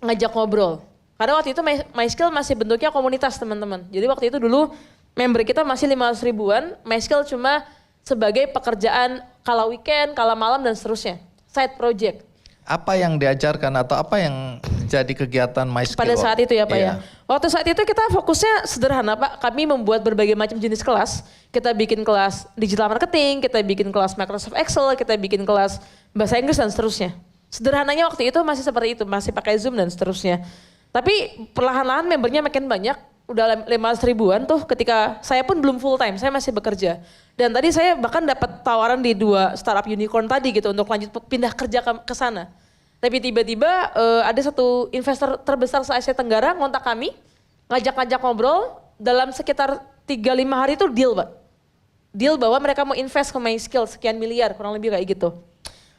Speaker 2: ngajak ngobrol. Karena waktu itu MySkill masih bentuknya komunitas teman-teman. Jadi waktu itu dulu member kita masih 500 ribuan, MySkill cuma sebagai pekerjaan kala weekend, kala malam dan seterusnya. Side project.
Speaker 1: Apa yang diajarkan atau apa yang jadi kegiatan MySkill?
Speaker 2: Pada saat itu ya Pak ya. Waktu saat itu kita fokusnya sederhana Pak. Kami membuat berbagai macam jenis kelas. Kita bikin kelas digital marketing, kita bikin kelas Microsoft Excel, kita bikin kelas bahasa Inggris dan seterusnya. Sederhananya waktu itu masih seperti itu, masih pakai Zoom dan seterusnya. Tapi perlahan-lahan membernya makin banyak, udah 500 ribuan tuh ketika saya pun belum full time, saya masih bekerja. Dan tadi saya bahkan dapat tawaran di 2 startup unicorn tadi gitu untuk lanjut pindah kerja ke sana. Tapi tiba-tiba ada satu investor terbesar se-Asia Tenggara ngontak kami, ngajak-ngajak ngobrol, dalam sekitar 3-5 hari itu deal Pak. Deal bahwa mereka mau invest ke MySkill sekian miliar, kurang lebih kayak gitu.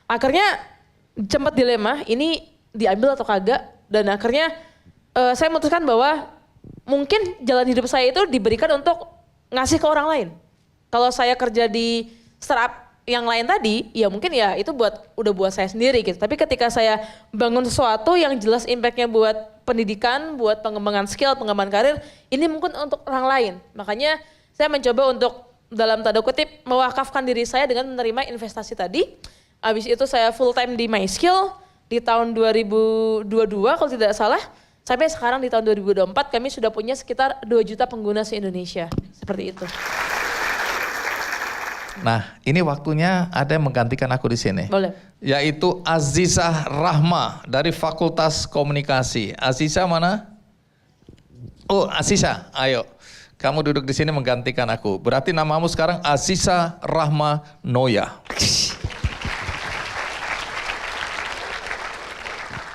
Speaker 2: Akhirnya sempat dilema, ini diambil atau kagak, dan akhirnya saya memutuskan bahwa mungkin jalan hidup saya itu diberikan untuk ngasih ke orang lain. Kalau saya kerja di startup yang lain tadi, ya mungkin ya itu udah buat saya sendiri gitu. Tapi ketika saya bangun sesuatu yang jelas impactnya buat pendidikan, buat pengembangan skill, pengembangan karir, ini mungkin untuk orang lain. Makanya saya mencoba untuk dalam tanda kutip mewakafkan diri saya dengan menerima investasi tadi. Habis itu saya full time di MySkill di tahun 2022 kalau tidak salah. Sampai sekarang di tahun 2024 kami sudah punya sekitar 2 juta pengguna se-Indonesia. Seperti itu.
Speaker 1: Nah, ini waktunya ada yang menggantikan aku di sini.
Speaker 2: Boleh.
Speaker 1: Yaitu Azizah Rahma dari Fakultas Komunikasi. Azizah mana? Oh, Azizah, ayo. Kamu duduk di sini menggantikan aku. Berarti namamu sekarang Azizah Rahma Noya.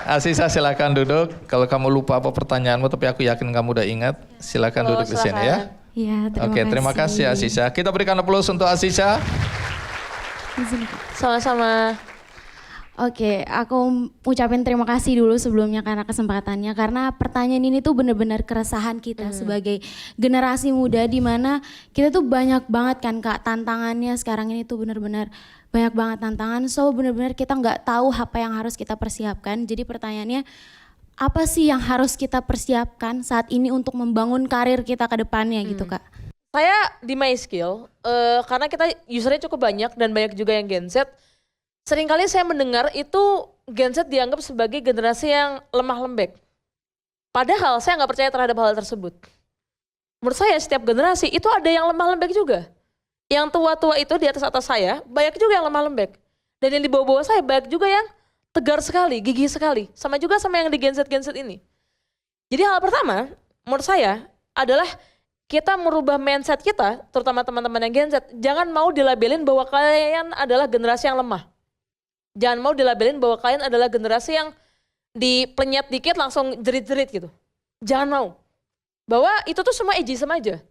Speaker 1: Azizah silakan duduk. Kalau kamu lupa apa pertanyaanmu, tapi aku yakin kamu udah ingat, silakan duduk di sini ya.
Speaker 4: Iya,
Speaker 1: Terima kasih Azizah. Kita berikan aplaus untuk Azizah.
Speaker 2: Sama-sama.
Speaker 4: Oke, aku ucapin terima kasih dulu sebelumnya karena kesempatannya. Karena pertanyaan ini tuh benar-benar keresahan kita sebagai generasi muda, di mana kita tuh banyak banget kan Kak tantangannya sekarang ini tuh benar-benar banyak banget tantangan. So benar-benar kita nggak tahu apa yang harus kita persiapkan. Jadi pertanyaannya, apa sih yang harus kita persiapkan saat ini untuk membangun karir kita ke depannya gitu Kak?
Speaker 2: Saya di MySkill, karena kita usernya cukup banyak dan banyak juga yang Gen Z, seringkali saya mendengar itu Gen Z dianggap sebagai generasi yang lemah lembek. Padahal saya nggak percaya terhadap hal tersebut. Menurut saya setiap generasi itu ada yang lemah lembek juga. Yang tua-tua itu di atas saya, banyak juga yang lemah lembek. Dan yang di bawah-bawah saya banyak juga yang tegar sekali, gigih sekali. Sama juga sama yang di Gen Z ini. Jadi hal pertama menurut saya adalah kita merubah mindset kita, terutama teman-teman yang Gen Z. Jangan mau dilabelin bahwa kalian adalah generasi yang lemah. Jangan mau dilabelin bahwa kalian adalah generasi yang dipenyet dikit langsung jerit-jerit gitu. Jangan mau. Bahwa itu tuh semua ageism aja.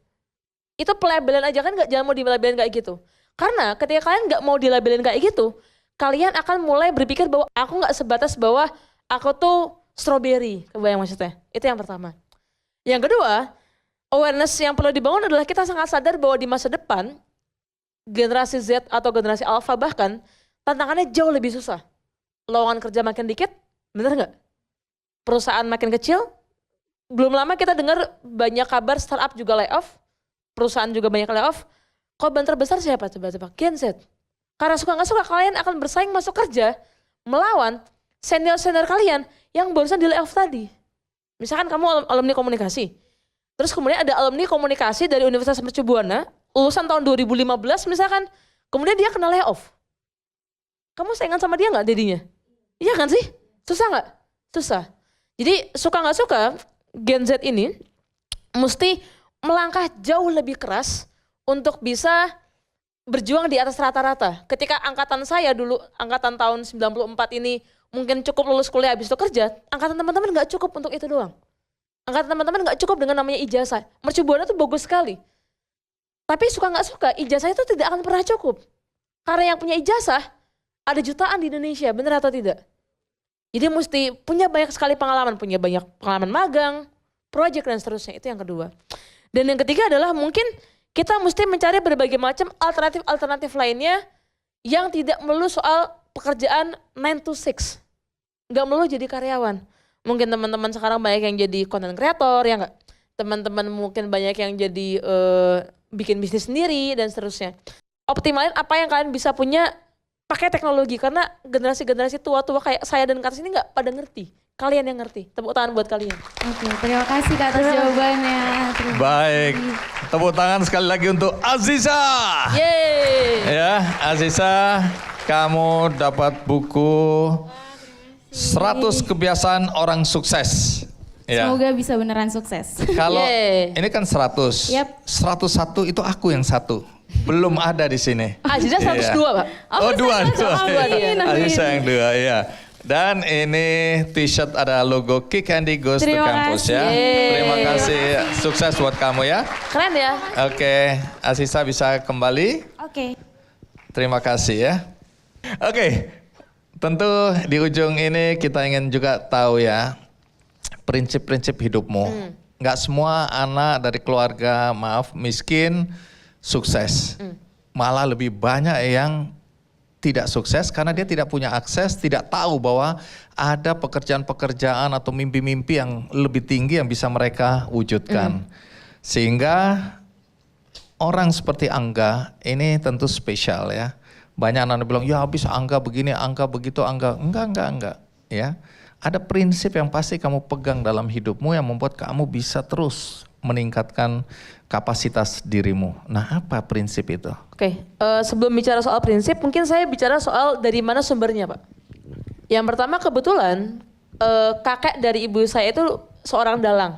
Speaker 2: Itu pelabelan aja kan, jangan mau dilabelin kayak gitu. Karena ketika kalian nggak mau dilabelin kayak gitu, kalian akan mulai berpikir bahwa aku nggak sebatas bahwa aku tuh strawberry, kebayang maksudnya. Itu yang pertama. Yang kedua, awareness yang perlu dibangun adalah kita sangat sadar bahwa di masa depan, generasi Z atau generasi Alpha bahkan, tantangannya jauh lebih susah. Lowongan kerja makin dikit, bener nggak? Perusahaan makin kecil, belum lama kita dengar banyak kabar startup juga layoff, perusahaan juga banyak layoff. Korban terbesar siapa? Coba-coba Gen Z. Karena suka nggak suka kalian akan bersaing masuk kerja melawan senior-senior kalian yang barusan di layoff tadi. Misalkan kamu alumni komunikasi, terus kemudian ada alumni komunikasi dari Universitas Mercu Buana, lulusan tahun 2015 misalkan, kemudian dia kena layoff. Kamu saingan sama dia nggak jadinya? Iya kan sih? Susah nggak? Susah. Jadi suka nggak suka Gen Z ini mesti melangkah jauh lebih keras untuk bisa berjuang di atas rata-rata. Ketika angkatan saya dulu, angkatan tahun 94 ini mungkin cukup lulus kuliah habis itu kerja, angkatan teman-teman nggak cukup untuk itu doang. Angkatan teman-teman nggak cukup dengan namanya ijazah. Mercu Buana tuh bagus sekali. Tapi suka nggak suka, ijazah itu tidak akan pernah cukup. Karena yang punya ijazah ada jutaan di Indonesia, benar atau tidak? Jadi mesti punya banyak sekali pengalaman, punya banyak pengalaman magang, proyek dan seterusnya. Itu yang kedua. Dan yang ketiga adalah mungkin kita mesti mencari berbagai macam alternatif lainnya yang tidak melulu soal pekerjaan 9 to 6. Nggak melulu jadi karyawan. Mungkin teman-teman sekarang banyak yang jadi content creator, ya nggak? Teman-teman mungkin banyak yang jadi bikin bisnis sendiri dan seterusnya. Optimalin apa yang kalian bisa punya pakai teknologi, karena generasi-generasi tua-tua kayak saya dan Kak ini nggak pada ngerti. Kalian yang ngerti. Tepuk tangan buat kalian.
Speaker 4: Oke, terima kasih Kak atas jawabannya. Terima
Speaker 1: Baik, tepuk tangan sekali lagi untuk Azizah.
Speaker 2: Yeay.
Speaker 1: Ya, Azizah, kamu dapat buku 100 kebiasaan orang sukses. Ya.
Speaker 4: Semoga bisa beneran sukses.
Speaker 1: Kalau
Speaker 2: Yeay.
Speaker 1: ini kan 100,
Speaker 4: Yap.
Speaker 1: 101 itu aku yang satu. Belum ada di sini.
Speaker 2: Azizah 102 Pak.
Speaker 1: Oh, dua.
Speaker 4: Amin, amin.
Speaker 1: Azizah yang 2, ya. Dan ini t-shirt ada logo Kick Andy Goes to
Speaker 4: Terima
Speaker 1: Campus
Speaker 4: kasih.
Speaker 1: ya.
Speaker 2: Yeay.
Speaker 1: Terima kasih, sukses buat kamu ya.
Speaker 2: Keren ya.
Speaker 1: Oke, Azizah bisa kembali.
Speaker 4: Oke.
Speaker 1: Terima kasih ya. Oke, tentu di ujung ini kita ingin juga tahu ya prinsip-prinsip hidupmu. Nggak semua anak dari keluarga miskin sukses. Malah lebih banyak yang tidak sukses karena dia tidak punya akses, tidak tahu bahwa ada pekerjaan-pekerjaan atau mimpi-mimpi yang lebih tinggi yang bisa mereka wujudkan. Sehingga orang seperti Angga ini tentu spesial ya. Banyak anak bilang, ya habis Angga begini, Angga begitu, Angga. Enggak. Ya. Ada prinsip yang pasti kamu pegang dalam hidupmu yang membuat kamu bisa terus meningkatkan kapasitas dirimu. Nah, apa prinsip itu?
Speaker 2: Oke, sebelum bicara soal prinsip, mungkin saya bicara soal dari mana sumbernya, Pak. Yang pertama kebetulan kakek dari ibu saya itu seorang dalang.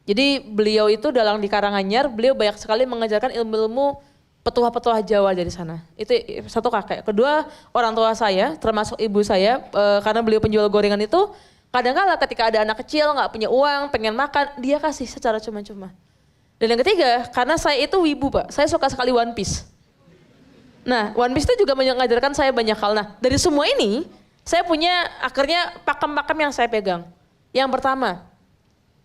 Speaker 2: Jadi beliau itu dalang di Karanganyar, beliau banyak sekali mengajarkan ilmu-ilmu petuah-petuah Jawa dari sana. Itu satu kakek. Kedua, orang tua saya, termasuk ibu saya, karena beliau penjual gorengan itu, kadang-kala ketika ada anak kecil nggak punya uang, pengen makan, dia kasih secara cuma-cuma. Dan yang ketiga, karena saya itu wibu Pak, saya suka sekali One Piece. Nah, One Piece itu juga mengajarkan saya banyak hal. Nah, dari semua ini, saya punya akhirnya pakem-pakem yang saya pegang. Yang pertama,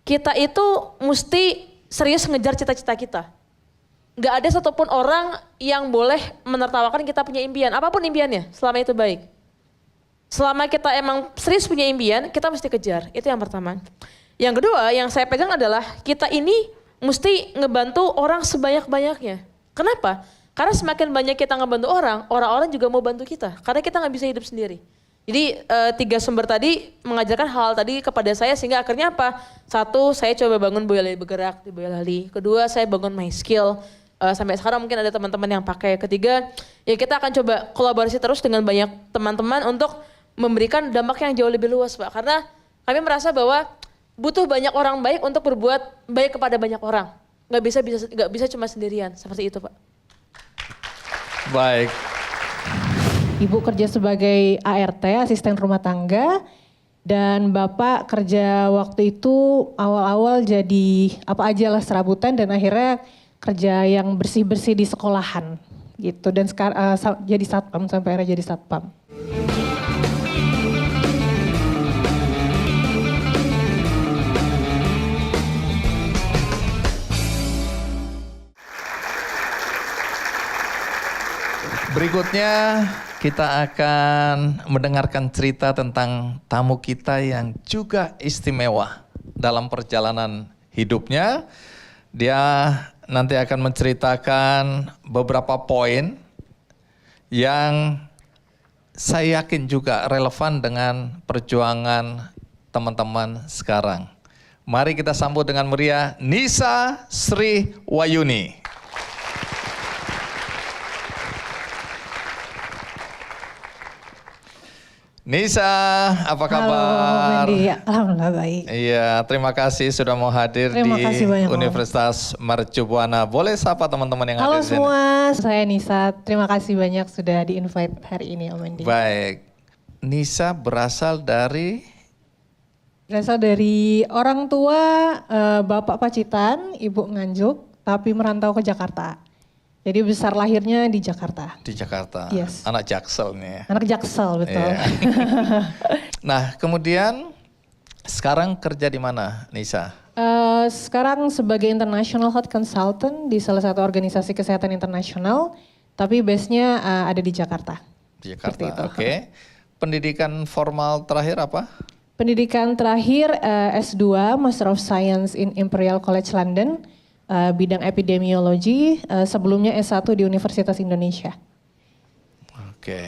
Speaker 2: kita itu mesti serius ngejar cita-cita kita. Gak ada satupun orang yang boleh menertawakan kita punya impian, apapun impiannya, selama itu baik. Selama kita emang serius punya impian, kita mesti kejar, itu yang pertama. Yang kedua, yang saya pegang adalah kita ini mesti ngebantu orang sebanyak-banyaknya. Kenapa? Karena semakin banyak kita ngebantu orang, orang-orang juga mau bantu kita. Karena kita nggak bisa hidup sendiri. Jadi 3 sumber tadi mengajarkan hal tadi kepada saya sehingga akhirnya apa? 1, saya coba bangun Boyolali Bergerak di Boyolali. Kedua, saya bangun My Skill. Sampai sekarang mungkin ada teman-teman yang pakai. Ketiga, ya kita akan coba kolaborasi terus dengan banyak teman-teman untuk memberikan dampak yang jauh lebih luas Pak. Karena kami merasa bahwa butuh banyak orang baik untuk berbuat baik kepada banyak orang. Nggak bisa cuma sendirian, seperti itu Pak.
Speaker 1: Baik.
Speaker 5: Ibu kerja sebagai ART, asisten rumah tangga, dan Bapak kerja waktu itu awal-awal jadi apa aja lah serabutan dan akhirnya kerja yang bersih-bersih di sekolahan gitu. Dan sekarang jadi satpam sampai akhirnya jadi satpam.
Speaker 1: Berikutnya kita akan mendengarkan cerita tentang tamu kita yang juga istimewa dalam perjalanan hidupnya. Dia nanti akan menceritakan beberapa poin yang saya yakin juga relevan dengan perjuangan teman-teman sekarang. Mari kita sambut dengan meriah Nisa Sri Wayuni. Nisa, apa kabar?
Speaker 5: Halo, Wendy. Alhamdulillah baik.
Speaker 1: Iya, terima kasih sudah mau hadir
Speaker 5: Terima
Speaker 1: di
Speaker 5: kasih banyak,
Speaker 1: Universitas Mercu Buana. Boleh sapa teman-teman yang
Speaker 5: Halo
Speaker 1: hadir di sini?
Speaker 5: semua, saya Nisa. Terima kasih banyak sudah di-invite hari ini Om Wendy.
Speaker 1: Baik, Nisa berasal dari
Speaker 5: orang tua Bapak Pacitan, Ibu Nganjuk, tapi merantau ke Jakarta. Jadi besar lahirnya di Jakarta.
Speaker 1: Di Jakarta,
Speaker 5: Yes.
Speaker 1: anak Jaksel nih ya.
Speaker 5: Anak Jaksel, betul.
Speaker 1: Iya. Nah, kemudian sekarang kerja di mana, Nisa?
Speaker 5: Sekarang sebagai International Health Consultant di salah satu organisasi kesehatan internasional, tapi base-nya ada di Jakarta.
Speaker 1: Di
Speaker 5: Seperti
Speaker 1: Jakarta,
Speaker 5: itu.
Speaker 1: oke. Pendidikan formal terakhir apa?
Speaker 5: Pendidikan terakhir S2, Master of Science in Imperial College London, bidang epidemiologi, sebelumnya S1 di Universitas Indonesia.
Speaker 1: Oke.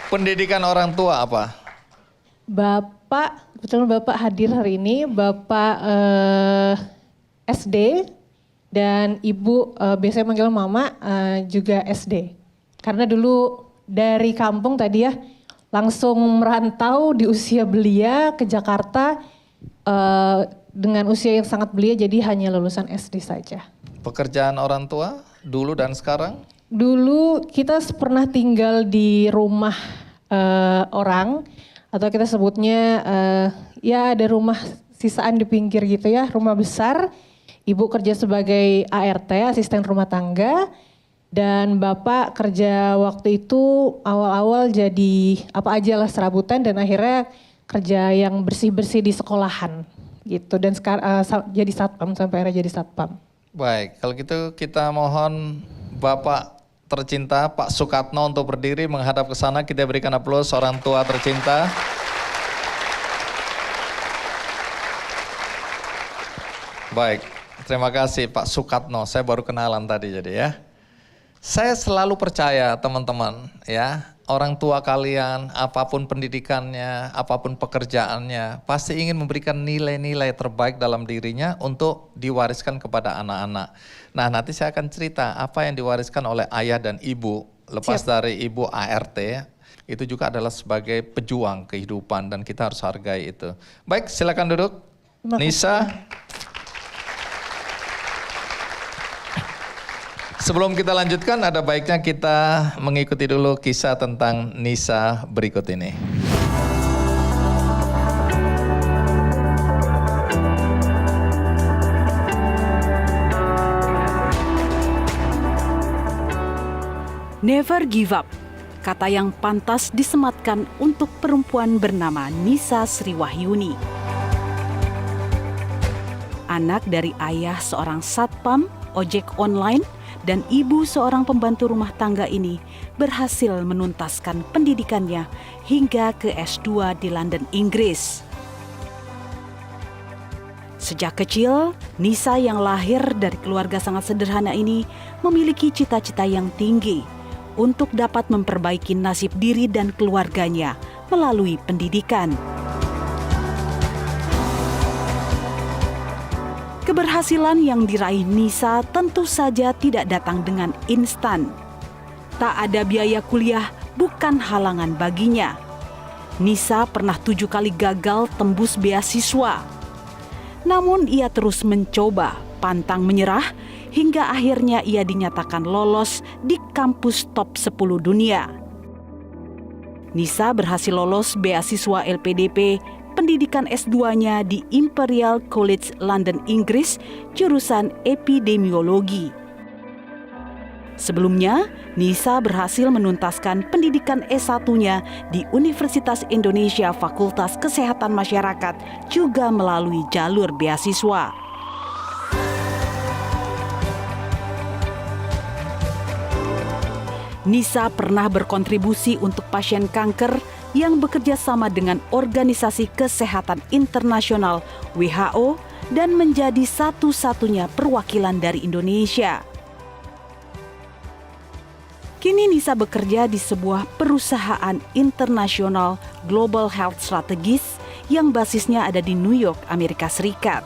Speaker 1: Pendidikan orang tua apa?
Speaker 5: Bapak, kebetulan Bapak hadir hari ini, Bapak SD dan Ibu biasanya manggil Mama juga SD. Karena dulu dari kampung tadi ya langsung merantau di usia belia ke Jakarta dengan usia yang sangat belia jadi hanya lulusan SD saja.
Speaker 1: Pekerjaan orang tua dulu dan sekarang?
Speaker 5: Dulu kita pernah tinggal di rumah orang atau kita sebutnya ya ada rumah sisaan di pinggir gitu ya, rumah besar. Ibu kerja sebagai ART, asisten rumah tangga, dan Bapak kerja waktu itu awal-awal jadi apa aja lah serabutan dan akhirnya kerja yang bersih-bersih di sekolahan gitu. Dan sekarang jadi satpam sampai akhirnya jadi satpam.
Speaker 1: Baik, kalau gitu kita mohon Bapak tercinta Pak Sukatno untuk berdiri menghadap ke sana. Kita berikan aplaus orang tua tercinta. Baik, terima kasih Pak Sukatno. Saya baru kenalan tadi jadi ya. Saya selalu percaya teman-teman ya, orang tua kalian apapun pendidikannya, apapun pekerjaannya, pasti ingin memberikan nilai-nilai terbaik dalam dirinya untuk diwariskan kepada anak-anak. Nah, nanti saya akan cerita apa yang diwariskan oleh ayah dan ibu lepas dari ibu ART. Itu juga adalah sebagai pejuang kehidupan dan kita harus hargai itu. Baik, silakan duduk. Nisa. Sebelum kita lanjutkan, ada baiknya kita mengikuti dulu kisah tentang Nisa berikut ini.
Speaker 3: Never give up, kata yang pantas disematkan untuk perempuan bernama Nisa Sriwahyuni. Anak dari ayah seorang satpam, ojek online, dan ibu seorang pembantu rumah tangga ini berhasil menuntaskan pendidikannya hingga ke S2 di London, Inggris. Sejak kecil, Nisa yang lahir dari keluarga sangat sederhana ini memiliki cita-cita yang tinggi untuk dapat memperbaiki nasib diri dan keluarganya melalui pendidikan. Keberhasilan yang diraih Nisa tentu saja tidak datang dengan instan. Tak ada biaya kuliah bukan halangan baginya. Nisa pernah 7 kali gagal tembus beasiswa. Namun ia terus mencoba, pantang menyerah, hingga akhirnya ia dinyatakan lolos di kampus top 10 dunia. Nisa berhasil lolos beasiswa LPDP pendidikan S2-nya di Imperial College London, Inggris, jurusan epidemiologi. Sebelumnya, Nisa berhasil menuntaskan pendidikan S1-nya di Universitas Indonesia Fakultas Kesehatan Masyarakat juga melalui jalur beasiswa. Nisa pernah berkontribusi untuk pasien kanker yang bekerja sama dengan Organisasi Kesehatan Internasional WHO dan menjadi satu-satunya perwakilan dari Indonesia. Kini Nisa bekerja di sebuah perusahaan internasional Global Health Strategist yang basisnya ada di New York, Amerika Serikat.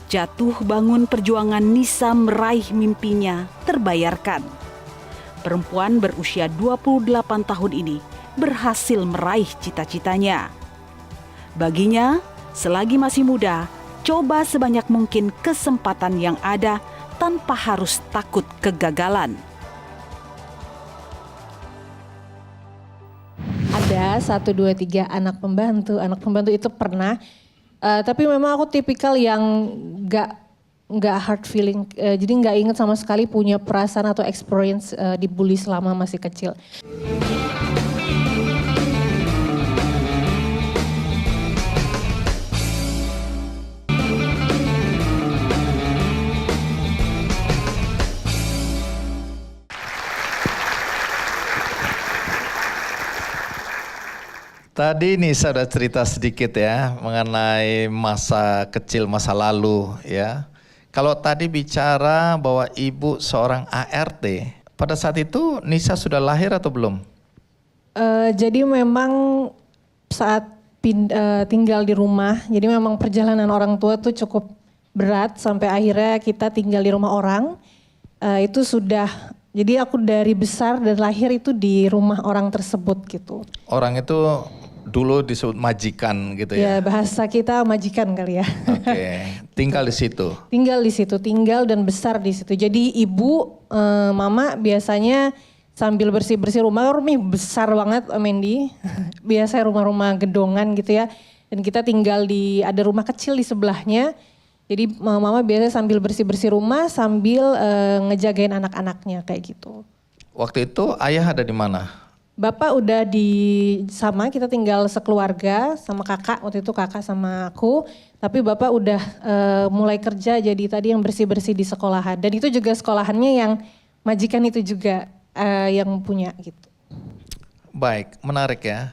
Speaker 3: Jatuh bangun perjuangan Nisa meraih mimpinya terbayarkan. Perempuan berusia 28 tahun ini berhasil meraih cita-citanya. Baginya, selagi masih muda, coba sebanyak mungkin kesempatan yang ada tanpa harus takut kegagalan.
Speaker 5: Ada 1, 2, 3 anak pembantu. Anak pembantu itu pernah, tapi memang aku tipikal yang nggak hard feeling, jadi nggak inget sama sekali punya perasaan atau experience dibully selama masih kecil.
Speaker 1: Tadi Nisa udah cerita sedikit ya mengenai masa kecil, masa lalu ya. Kalau tadi bicara bahwa ibu seorang ART, pada saat itu Nisa sudah lahir atau belum?
Speaker 5: Jadi memang saat tinggal di rumah, jadi memang perjalanan orang tua tuh cukup berat sampai akhirnya kita tinggal di rumah orang. Itu sudah, jadi aku dari besar dan lahir itu di rumah orang tersebut gitu.
Speaker 1: Orang itu dulu disebut majikan gitu
Speaker 5: Ya
Speaker 1: ya?
Speaker 5: bahasa kita majikan kali ya.
Speaker 1: Oke, tinggal di situ.
Speaker 5: Tinggal di situ, tinggal dan besar di situ. Jadi ibu, mama biasanya sambil bersih-bersih rumahnya besar banget Mendy. Biasa rumah-rumah gedongan gitu ya. Dan kita tinggal ada rumah kecil di sebelahnya. Jadi mama biasanya sambil bersih-bersih rumah sambil ngejagain anak-anaknya kayak gitu.
Speaker 1: Waktu itu ayah ada di mana?
Speaker 5: Bapak udah sama kita tinggal sekeluarga sama kakak, waktu itu kakak sama aku. Tapi bapak udah mulai kerja jadi tadi yang bersih-bersih di sekolahan. Dan itu juga sekolahannya yang majikan itu juga yang punya gitu.
Speaker 1: Baik, menarik ya.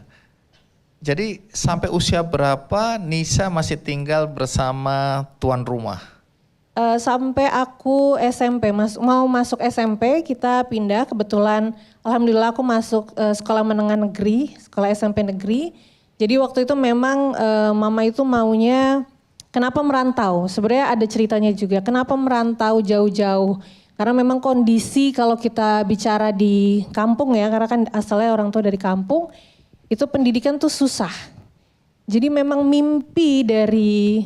Speaker 1: Jadi sampai usia berapa Nisa masih tinggal bersama tuan rumah?
Speaker 5: Sampai aku SMP, mau masuk SMP kita pindah, kebetulan alhamdulillah aku masuk sekolah menengah negeri, sekolah SMP negeri. Jadi waktu itu memang mama itu maunya kenapa merantau, sebenarnya ada ceritanya juga, kenapa merantau jauh-jauh. Karena memang kondisi kalau kita bicara di kampung ya, karena kan asalnya orang tua dari kampung, itu pendidikan tuh susah. Jadi memang mimpi dari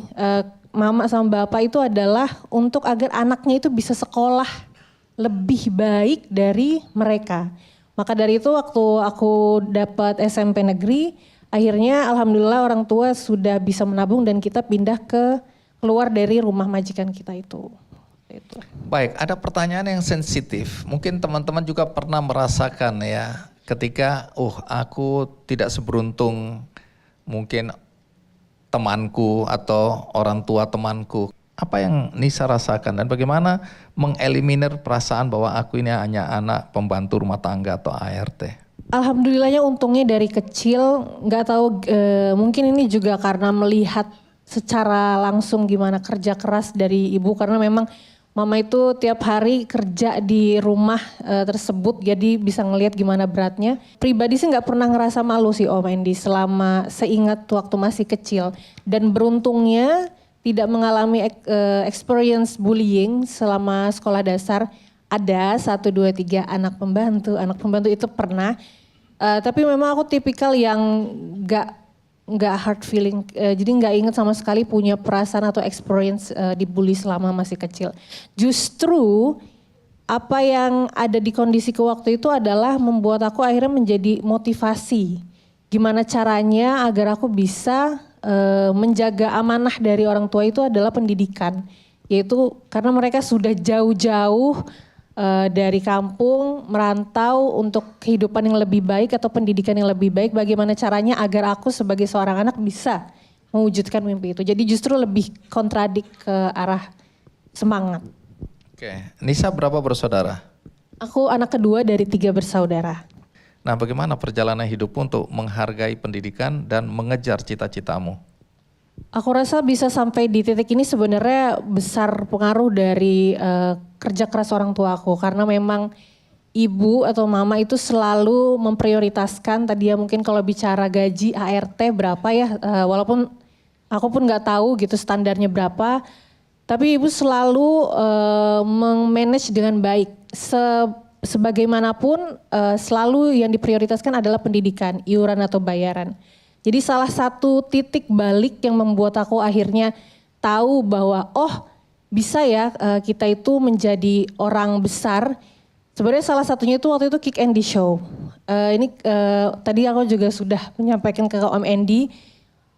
Speaker 5: mama sama bapak itu adalah untuk agar anaknya itu bisa sekolah lebih baik dari mereka. Maka dari itu waktu aku dapat SMP negeri, akhirnya alhamdulillah orang tua sudah bisa menabung dan kita pindah keluar dari rumah majikan kita itu.
Speaker 1: Baik, ada pertanyaan yang sensitif. Mungkin teman-teman juga pernah merasakan ya, ketika aku tidak seberuntung mungkin temanku atau orang tua temanku. Apa yang Nisa rasakan dan bagaimana mengeliminir perasaan bahwa aku ini hanya anak pembantu rumah tangga atau ART?
Speaker 5: Alhamdulillahnya untungnya dari kecil, nggak tahu mungkin ini juga karena melihat secara langsung gimana kerja keras dari ibu, karena memang mama itu tiap hari kerja di rumah tersebut, jadi bisa ngelihat gimana beratnya. Pribadi sih nggak pernah ngerasa malu sih Om Endi selama seingat waktu masih kecil. Dan beruntungnya tidak mengalami experience bullying selama sekolah dasar. Ada 1, 2, 3 anak pembantu itu pernah. Tapi memang aku tipikal yang nggak hard feeling, jadi nggak inget sama sekali punya perasaan atau experience dibully selama masih kecil. Justru apa yang ada di kondisiku waktu itu adalah membuat aku akhirnya menjadi motivasi. Gimana caranya agar aku bisa menjaga amanah dari orang tua itu adalah pendidikan. Yaitu karena mereka sudah jauh-jauh dari kampung merantau untuk kehidupan yang lebih baik atau pendidikan yang lebih baik, bagaimana caranya agar aku sebagai seorang anak bisa mewujudkan mimpi itu. Jadi justru lebih kontradik ke arah semangat.
Speaker 1: Oke, Nisa berapa bersaudara?
Speaker 5: Aku anak kedua dari 3 bersaudara.
Speaker 1: Nah, bagaimana perjalanan hidupmu untuk menghargai pendidikan dan mengejar cita-citamu?
Speaker 5: Aku rasa bisa sampai di titik ini sebenarnya besar pengaruh dari kerja keras orang tua aku, karena memang ibu atau mama itu selalu memprioritaskan, tadi ya mungkin kalau bicara gaji ART berapa ya, walaupun aku pun nggak tahu gitu standarnya berapa, tapi ibu selalu meng-manage dengan baik. Sebagaimanapun selalu yang diprioritaskan adalah pendidikan, iuran atau bayaran. Jadi salah satu titik balik yang membuat aku akhirnya tahu bahwa bisa ya kita itu menjadi orang besar. Sebenarnya salah satunya itu waktu itu Kick Andy Show. Tadi aku juga sudah menyampaikan ke Om Andy.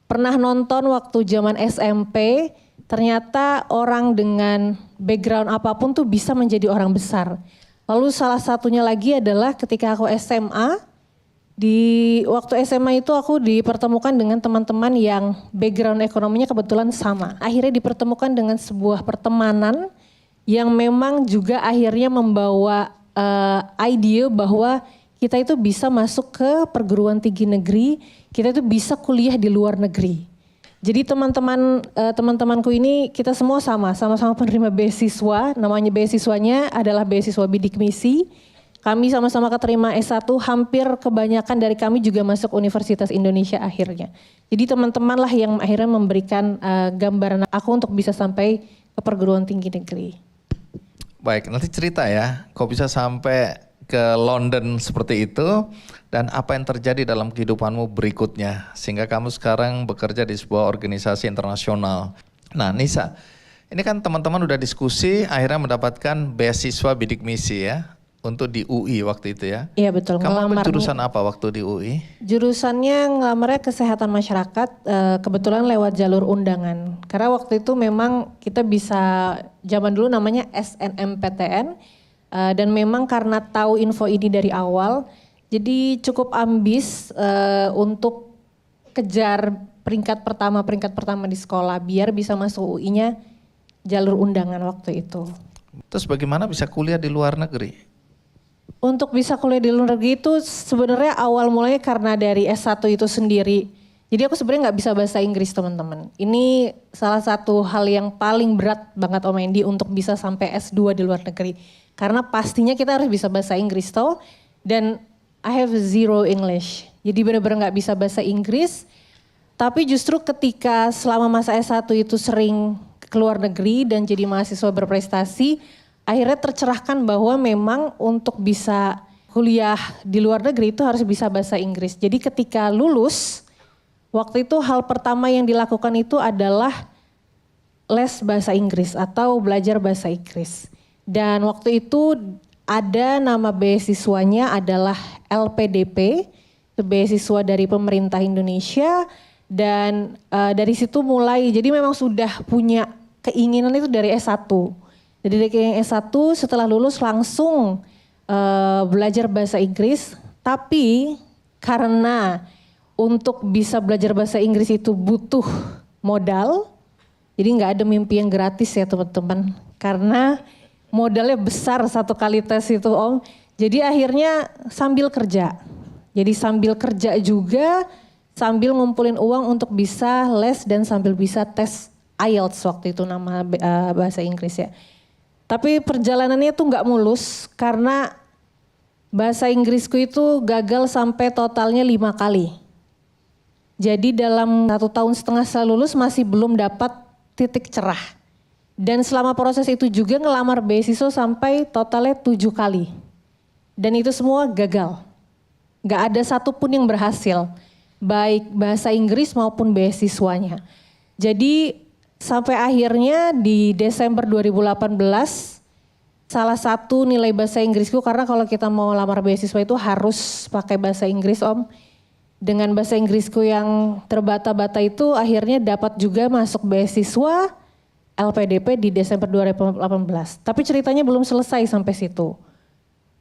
Speaker 5: Pernah nonton waktu zaman SMP, ternyata orang dengan background apapun tuh bisa menjadi orang besar. Lalu salah satunya lagi adalah ketika aku SMA. Di waktu SMA itu aku dipertemukan dengan teman-teman yang background ekonominya kebetulan sama. Akhirnya dipertemukan dengan sebuah pertemanan yang memang juga akhirnya membawa ide bahwa kita itu bisa masuk ke perguruan tinggi negeri, kita itu bisa kuliah di luar negeri. Jadi teman-temanku ini kita semua sama-sama penerima beasiswa, namanya beasiswanya adalah beasiswa bidik misi. Kami sama-sama keterima S1, hampir kebanyakan dari kami juga masuk Universitas Indonesia akhirnya. Jadi teman-teman lah yang akhirnya memberikan gambaran aku untuk bisa sampai ke perguruan tinggi negeri.
Speaker 1: Baik, nanti cerita ya, kok bisa sampai ke London seperti itu dan apa yang terjadi dalam kehidupanmu berikutnya sehingga kamu sekarang bekerja di sebuah organisasi internasional. Nah Nisa, ini kan teman-teman udah diskusi akhirnya mendapatkan beasiswa bidik misi ya. Untuk di UI waktu itu ya?
Speaker 5: Iya betul.
Speaker 1: Kamu ambil jurusan apa waktu di UI?
Speaker 5: Jurusannya ngelamarnya kesehatan masyarakat, kebetulan lewat jalur undangan. Karena waktu itu memang kita bisa, zaman dulu namanya SNMPTN, dan memang karena tahu info ini dari awal, Jadi cukup ambis untuk kejar peringkat pertama di sekolah biar bisa masuk UI-nya jalur undangan waktu itu.
Speaker 1: Terus bagaimana bisa kuliah di luar negeri?
Speaker 5: Untuk bisa kuliah di luar negeri itu sebenarnya awal mulanya karena dari S1 itu sendiri. Jadi aku sebenarnya nggak bisa bahasa Inggris teman-teman. Ini salah satu hal yang paling berat banget Om Endi untuk bisa sampai S2 di luar negeri. Karena pastinya kita harus bisa bahasa Inggris toh. Dan I have zero English. Jadi benar-benar nggak bisa bahasa Inggris. Tapi justru ketika selama masa S1 itu sering ke luar negeri dan jadi mahasiswa berprestasi, akhirnya tercerahkan bahwa memang untuk bisa kuliah di luar negeri itu harus bisa bahasa Inggris. Jadi ketika lulus, waktu itu hal pertama yang dilakukan itu adalah les bahasa Inggris atau belajar bahasa Inggris. Dan waktu itu ada nama beasiswanya adalah LPDP, itu beasiswa dari pemerintah Indonesia. Dan dari situ mulai, jadi memang sudah punya keinginan itu dari S1. Jadi dari S1 setelah lulus langsung belajar bahasa Inggris. Tapi karena untuk bisa belajar bahasa Inggris itu butuh modal. Jadi nggak ada mimpi yang gratis ya teman-teman. Karena modalnya besar satu kali tes itu Om. Jadi akhirnya sambil kerja. Jadi sambil kerja juga, sambil ngumpulin uang untuk bisa les dan sambil bisa tes IELTS waktu itu nama bahasa Inggris ya. Tapi perjalanannya tuh nggak mulus karena bahasa Inggrisku itu gagal sampai totalnya 5 kali. Jadi dalam 1,5 tahun setelah lulus masih belum dapat titik cerah. Dan selama proses itu juga ngelamar beasiswa sampai totalnya 7 kali. Dan itu semua gagal. Nggak ada satupun yang berhasil. Baik bahasa Inggris maupun beasiswanya. Jadi sampai akhirnya di Desember 2018 salah satu nilai bahasa Inggrisku, karena kalau kita mau lamar beasiswa itu harus pakai bahasa Inggris Om. Dengan bahasa Inggrisku yang terbata-bata itu akhirnya dapat juga masuk beasiswa LPDP di Desember 2018. Tapi ceritanya belum selesai sampai situ.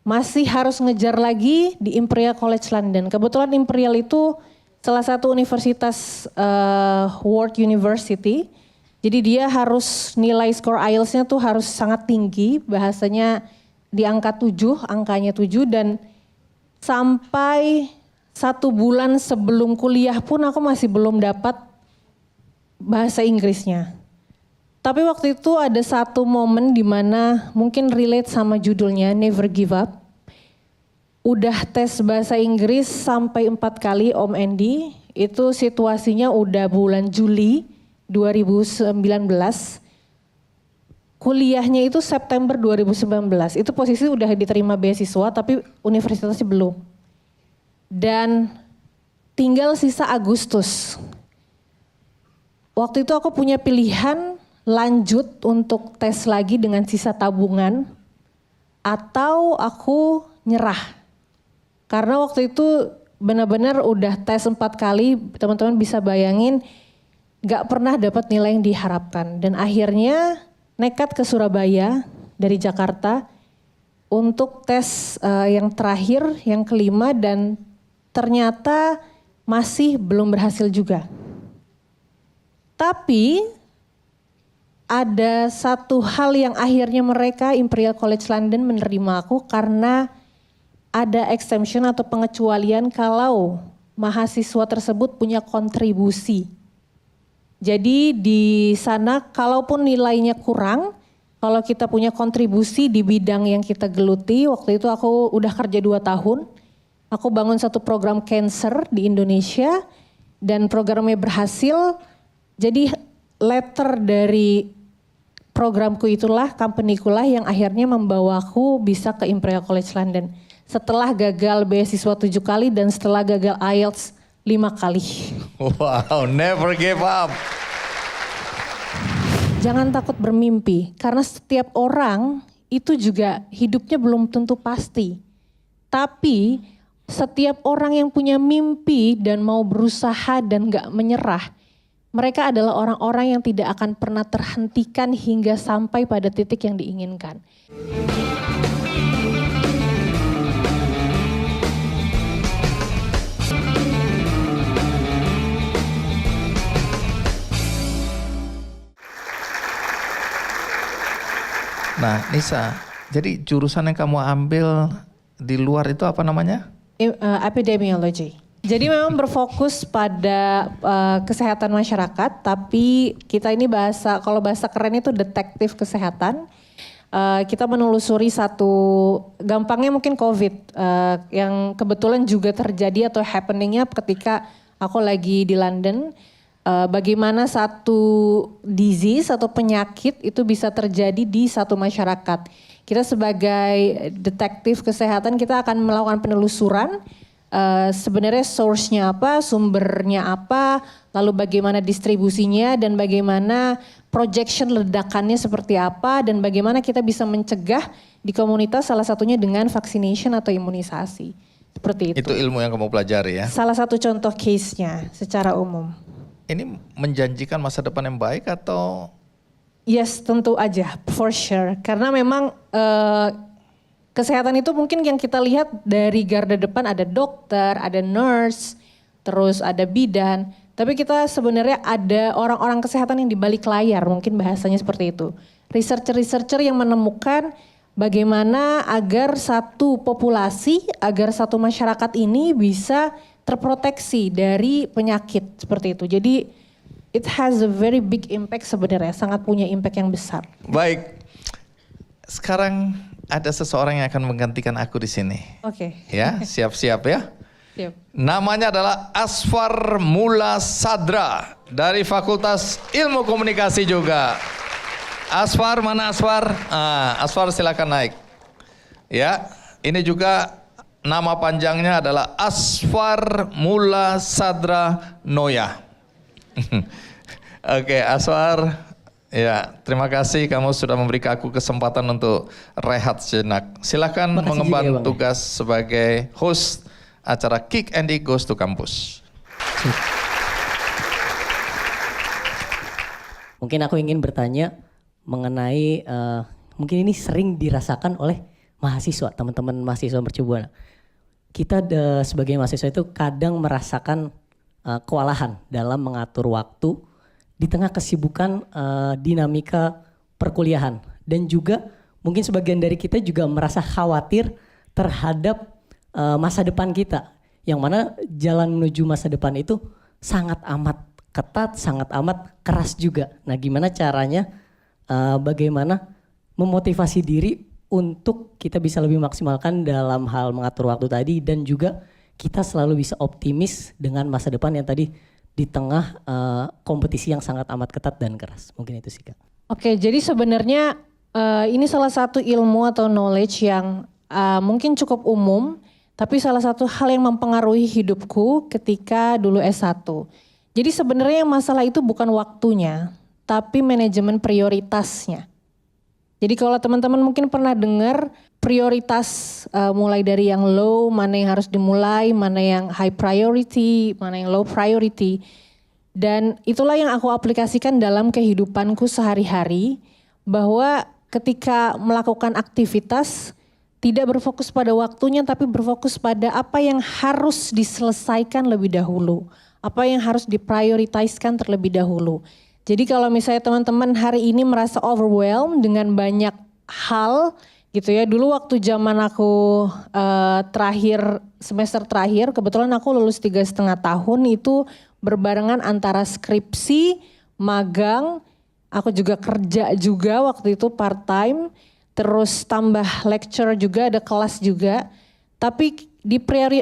Speaker 5: Masih harus ngejar lagi di Imperial College London. Kebetulan Imperial itu salah satu universitas World University. Jadi dia harus nilai skor IELTS-nya tuh harus sangat tinggi. Bahasanya di angka 7, angkanya 7. Dan sampai 1 bulan sebelum kuliah pun aku masih belum dapat bahasa Inggrisnya. Tapi waktu itu ada satu momen di mana mungkin relate sama judulnya Never Give Up. Udah tes bahasa Inggris sampai 4 kali Om Endi. Itu situasinya udah bulan Juli 2019. Kuliahnya itu September 2019. Itu posisi udah diterima beasiswa tapi universitasnya belum. Dan tinggal sisa Agustus. Waktu itu aku punya pilihan lanjut untuk tes lagi dengan sisa tabungan atau aku nyerah. Karena waktu itu benar-benar udah tes 4 kali, teman-teman bisa bayangin gak pernah dapat nilai yang diharapkan. Dan akhirnya nekat ke Surabaya dari Jakarta untuk tes yang terakhir, yang kelima, dan ternyata masih belum berhasil juga. Tapi ada satu hal yang akhirnya mereka Imperial College London menerima aku karena ada exemption atau pengecualian kalau mahasiswa tersebut punya kontribusi. Jadi di sana kalaupun nilainya kurang, kalau kita punya kontribusi di bidang yang kita geluti, waktu itu aku udah kerja 2 tahun, aku bangun satu program cancer di Indonesia dan programnya berhasil. Jadi letter dari programku itulah, company-ku lah yang akhirnya membawaku bisa ke Imperial College London. Setelah gagal beasiswa 7 kali dan setelah gagal IELTS 5 kali.
Speaker 1: Wow, never give up.
Speaker 5: Jangan takut bermimpi, karena setiap orang itu juga hidupnya belum tentu pasti. Tapi setiap orang yang punya mimpi dan mau berusaha dan gak menyerah, mereka adalah orang-orang yang tidak akan pernah terhentikan hingga sampai pada titik yang diinginkan.
Speaker 1: Nisa. Jadi jurusan yang kamu ambil di luar itu apa namanya?
Speaker 5: Epidemiology. Jadi memang berfokus pada kesehatan masyarakat, tapi kita ini kalau bahasa keren itu detektif kesehatan. Kita menelusuri gampangnya mungkin COVID yang kebetulan juga terjadi atau happeningnya ketika aku lagi di London. Bagaimana satu disease atau penyakit itu bisa terjadi di satu masyarakat. Kita sebagai detektif kesehatan kita akan melakukan penelusuran. Sebenarnya source-nya apa, sumbernya apa, lalu bagaimana distribusinya dan bagaimana projection ledakannya seperti apa dan bagaimana kita bisa mencegah di komunitas salah satunya dengan vaccination atau imunisasi. Seperti itu.
Speaker 1: Itu ilmu yang kamu pelajari ya?
Speaker 5: Salah satu contoh case-nya secara umum.
Speaker 1: Ini menjanjikan masa depan yang baik atau?
Speaker 5: Yes, tentu aja, for sure. Karena memang kesehatan itu mungkin yang kita lihat dari garda depan ada dokter, ada nurse, terus ada bidan. Tapi kita sebenarnya ada orang-orang kesehatan yang di balik layar, mungkin bahasanya seperti itu. Researcher-researcher yang menemukan bagaimana agar satu populasi, agar satu masyarakat ini bisa terproteksi dari penyakit seperti itu. Jadi it has a very big impact sebenarnya, sangat punya impact yang besar.
Speaker 1: Baik, sekarang ada seseorang yang akan menggantikan aku di sini.
Speaker 5: Oke.
Speaker 1: Ya, siap-siap ya.
Speaker 5: Siap.
Speaker 1: Namanya adalah Asfar Mula Sadra dari Fakultas Ilmu Komunikasi juga. Asfar, mana Asfar? Asfar silakan naik. Ya, ini juga nama panjangnya adalah Asfar Mula Sadra Noya. Oke, Asfar, ya terima kasih kamu sudah memberikan aku kesempatan untuk rehat sejenak. Silakan mengemban tugas sebagai host acara Kick Andy Goes to Campus.
Speaker 6: Mungkin aku ingin bertanya mengenai mungkin ini sering dirasakan oleh mahasiswa, teman-teman mahasiswa Mercubuana. Kita sebagai mahasiswa itu kadang merasakan kewalahan dalam mengatur waktu di tengah kesibukan dinamika perkuliahan. Dan juga mungkin sebagian dari kita juga merasa khawatir terhadap masa depan kita. Yang mana jalan menuju masa depan itu sangat amat ketat, sangat amat keras juga. Nah gimana caranya, bagaimana memotivasi diri untuk kita bisa lebih maksimalkan dalam hal mengatur waktu tadi dan juga kita selalu bisa optimis dengan masa depan yang tadi di tengah kompetisi yang sangat amat ketat dan keras. Mungkin itu sih Kak.
Speaker 5: Oke, jadi sebenarnya ini salah satu ilmu atau knowledge yang mungkin cukup umum, tapi salah satu hal yang mempengaruhi hidupku ketika dulu S1. Jadi sebenarnya yang masalah itu bukan waktunya, tapi manajemen prioritasnya. Jadi kalau teman-teman mungkin pernah dengar prioritas mulai dari yang low, mana yang harus dimulai, mana yang high priority, mana yang low priority. Dan itulah yang aku aplikasikan dalam kehidupanku sehari-hari, bahwa ketika melakukan aktivitas tidak berfokus pada waktunya tapi berfokus pada apa yang harus diselesaikan lebih dahulu, apa yang harus diprioritaskan terlebih dahulu. Jadi kalau misalnya teman-teman hari ini merasa overwhelmed dengan banyak hal gitu ya. Dulu waktu zaman aku semester terakhir, kebetulan aku lulus 3,5 tahun itu berbarengan antara skripsi, magang, aku juga kerja juga waktu itu part time, terus tambah lecture juga, ada kelas juga. Tapi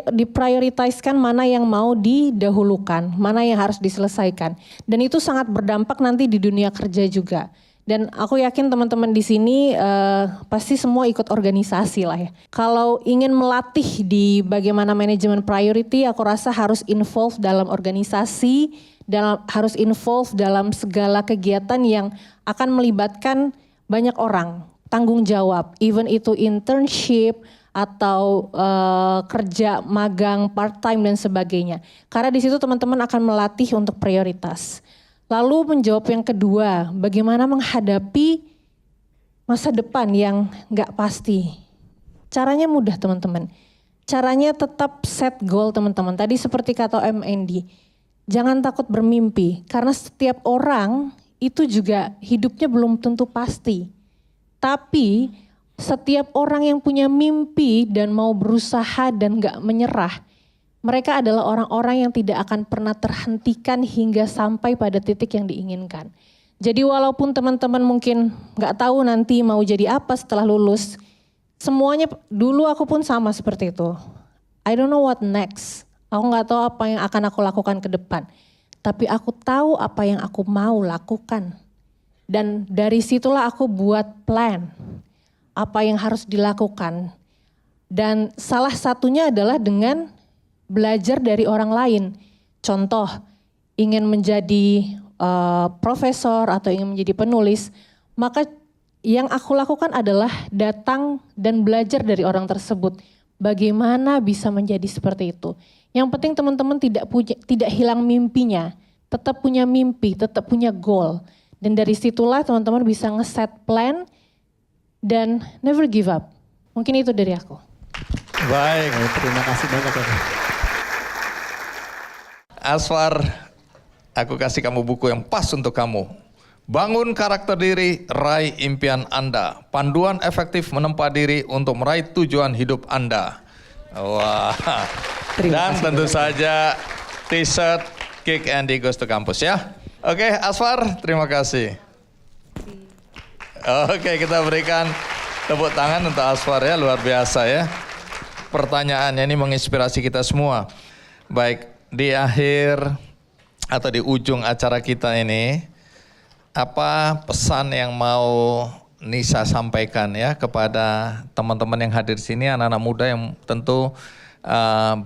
Speaker 5: diprioritaskan mana yang mau didahulukan, mana yang harus diselesaikan. Dan itu sangat berdampak nanti di dunia kerja juga. Dan aku yakin teman-teman di sini pasti semua ikut organisasi lah ya. Kalau ingin melatih di bagaimana manajemen priority, aku rasa harus involve dalam organisasi, harus involve dalam segala kegiatan yang akan melibatkan banyak orang. Tanggung jawab, even itu internship, atau kerja magang part time dan sebagainya. Karena di situ teman-teman akan melatih untuk prioritas. Lalu menjawab yang kedua, bagaimana menghadapi masa depan yang nggak pasti. Caranya mudah teman-teman. Caranya tetap set goal teman-teman. Tadi seperti kata Om Andy, jangan takut bermimpi. Karena setiap orang itu juga hidupnya belum tentu pasti. Tapi setiap orang yang punya mimpi dan mau berusaha dan gak menyerah, mereka adalah orang-orang yang tidak akan pernah terhentikan hingga sampai pada titik yang diinginkan. Jadi walaupun teman-teman mungkin gak tahu nanti mau jadi apa setelah lulus, semuanya dulu aku pun sama seperti itu. I don't know what next. Aku gak tahu apa yang akan aku lakukan ke depan. Tapi aku tahu apa yang aku mau lakukan. Dan dari situlah aku buat plan. Apa yang harus dilakukan. Dan salah satunya adalah dengan belajar dari orang lain. Contoh, ingin menjadi profesor atau ingin menjadi penulis, maka yang aku lakukan adalah datang dan belajar dari orang tersebut. Bagaimana bisa menjadi seperti itu. Yang penting teman-teman tidak hilang mimpinya, tetap punya mimpi, tetap punya goal. Dan dari situlah teman-teman bisa ngeset plan dan never give up. Mungkin itu dari aku.
Speaker 1: Baik.
Speaker 6: Terima kasih banyak ya.
Speaker 1: Asfar, aku kasih kamu buku yang pas untuk kamu. Bangun karakter diri, raih impian Anda. Panduan efektif menempa diri untuk meraih tujuan hidup Anda. Wah. Dan tentu saja t-shirt Kick Andy Goes to Campus ya. Oke, Asfar, terima kasih. Oke, kita berikan tepuk tangan untuk Asfar ya, luar biasa ya. Pertanyaannya ini menginspirasi kita semua. Baik, di akhir atau di ujung acara kita ini, apa pesan yang mau Nisa sampaikan ya kepada teman-teman yang hadir di sini, anak-anak muda yang tentu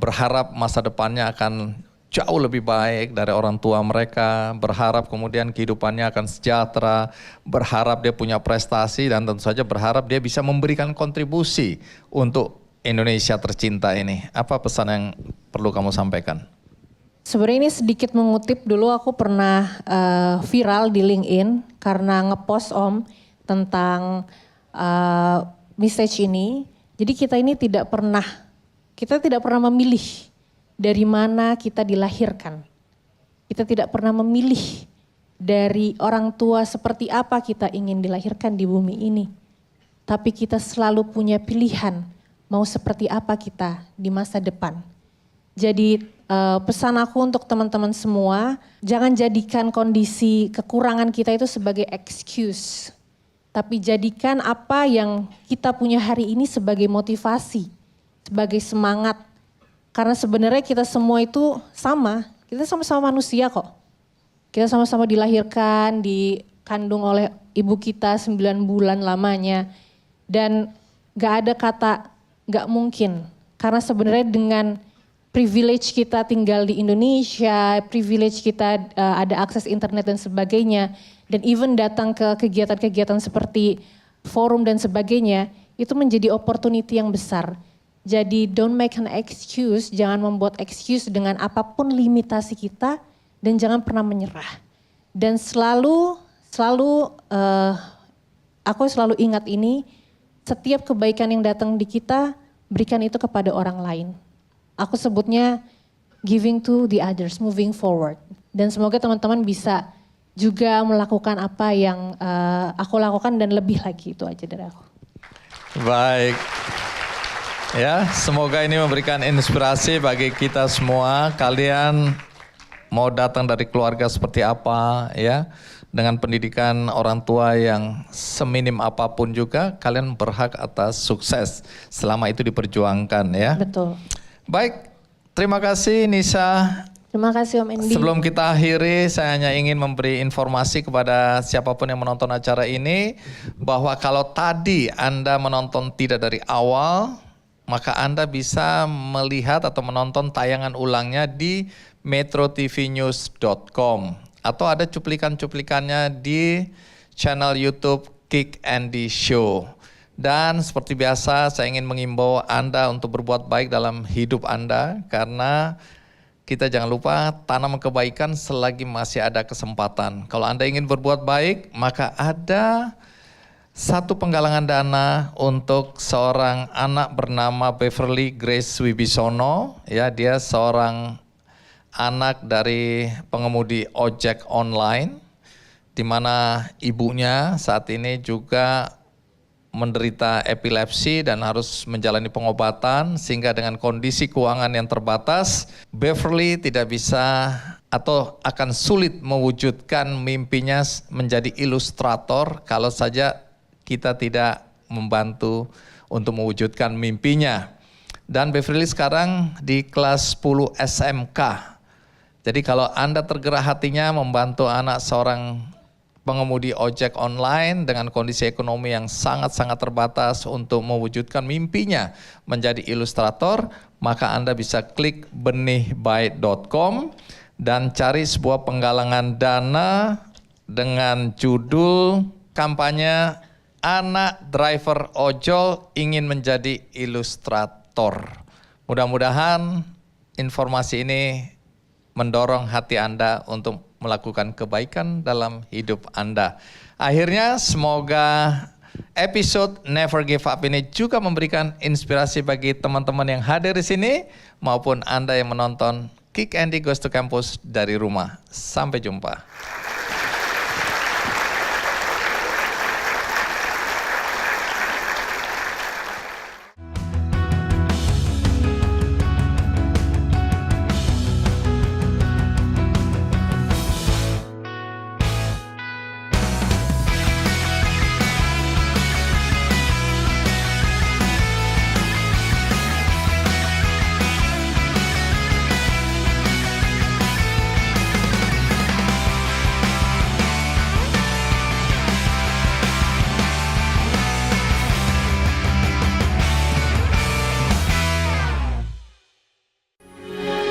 Speaker 1: berharap masa depannya akan jauh lebih baik dari orang tua mereka, berharap kemudian kehidupannya akan sejahtera, berharap dia punya prestasi dan tentu saja berharap dia bisa memberikan kontribusi untuk Indonesia tercinta ini. Apa pesan yang perlu kamu sampaikan?
Speaker 5: Sebenarnya ini sedikit mengutip, dulu aku pernah viral di LinkedIn karena ngepost tentang message ini. Jadi kita tidak pernah memilih dari mana kita dilahirkan. Kita tidak pernah memilih dari orang tua seperti apa kita ingin dilahirkan di bumi ini. Tapi kita selalu punya pilihan mau seperti apa kita di masa depan. Jadi pesan aku untuk teman-teman semua, jangan jadikan kondisi kekurangan kita itu sebagai excuse. Tapi jadikan apa yang kita punya hari ini sebagai motivasi, sebagai semangat. Karena sebenarnya kita semua itu sama, kita sama-sama manusia kok. Kita sama-sama dilahirkan, dikandung oleh ibu kita 9 bulan lamanya. Dan gak ada kata gak mungkin. Karena sebenarnya dengan privilege kita tinggal di Indonesia, privilege kita ada akses internet dan sebagainya. Dan even datang ke kegiatan-kegiatan seperti forum dan sebagainya, itu menjadi opportunity yang besar. Jadi don't make an excuse, jangan membuat excuse dengan apapun limitasi kita dan jangan pernah menyerah. Dan aku selalu ingat ini, setiap kebaikan yang datang di kita, berikan itu kepada orang lain. Aku sebutnya giving to the others, moving forward. Dan semoga teman-teman bisa juga melakukan apa yang aku lakukan dan lebih lagi, itu aja dari aku.
Speaker 1: Baik. Ya, semoga ini memberikan inspirasi bagi kita semua. Kalian mau datang dari keluarga seperti apa ya, dengan pendidikan orang tua yang seminim apapun juga, kalian berhak atas sukses selama itu diperjuangkan ya.
Speaker 5: Betul.
Speaker 1: Baik, terima kasih Nisa.
Speaker 5: Terima kasih Om Andy.
Speaker 1: Sebelum kita akhiri, saya hanya ingin memberi informasi kepada siapapun yang menonton acara ini, bahwa kalau tadi Anda menonton tidak dari awal, maka Anda bisa melihat atau menonton tayangan ulangnya di metrotvnews.com. Atau ada cuplikan-cuplikannya di channel YouTube Kick Andy Show. Dan seperti biasa saya ingin mengimbau Anda untuk berbuat baik dalam hidup Anda, karena kita jangan lupa tanam kebaikan selagi masih ada kesempatan. Kalau Anda ingin berbuat baik, maka ada satu penggalangan dana untuk seorang anak bernama Beverly Grace Wibisono. Ya, dia seorang anak dari pengemudi ojek online, di mana ibunya saat ini juga menderita epilepsi dan harus menjalani pengobatan, sehingga dengan kondisi keuangan yang terbatas, Beverly tidak bisa atau akan sulit mewujudkan mimpinya menjadi ilustrator kalau saja kita tidak membantu untuk mewujudkan mimpinya. Dan Beverly sekarang di kelas 10 SMK. Jadi kalau Anda tergerak hatinya membantu anak seorang pengemudi ojek online dengan kondisi ekonomi yang sangat-sangat terbatas untuk mewujudkan mimpinya menjadi ilustrator, maka Anda bisa klik benihbaik.com dan cari sebuah penggalangan dana dengan judul kampanye Anak Driver Ojol Ingin Menjadi Ilustrator. Mudah-mudahan informasi ini mendorong hati Anda untuk melakukan kebaikan dalam hidup Anda. Akhirnya semoga episode Never Give Up ini juga memberikan inspirasi bagi teman-teman yang hadir di sini maupun Anda yang menonton Kick Andy Goes to Campus dari rumah. Sampai jumpa.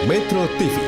Speaker 7: Metro TV,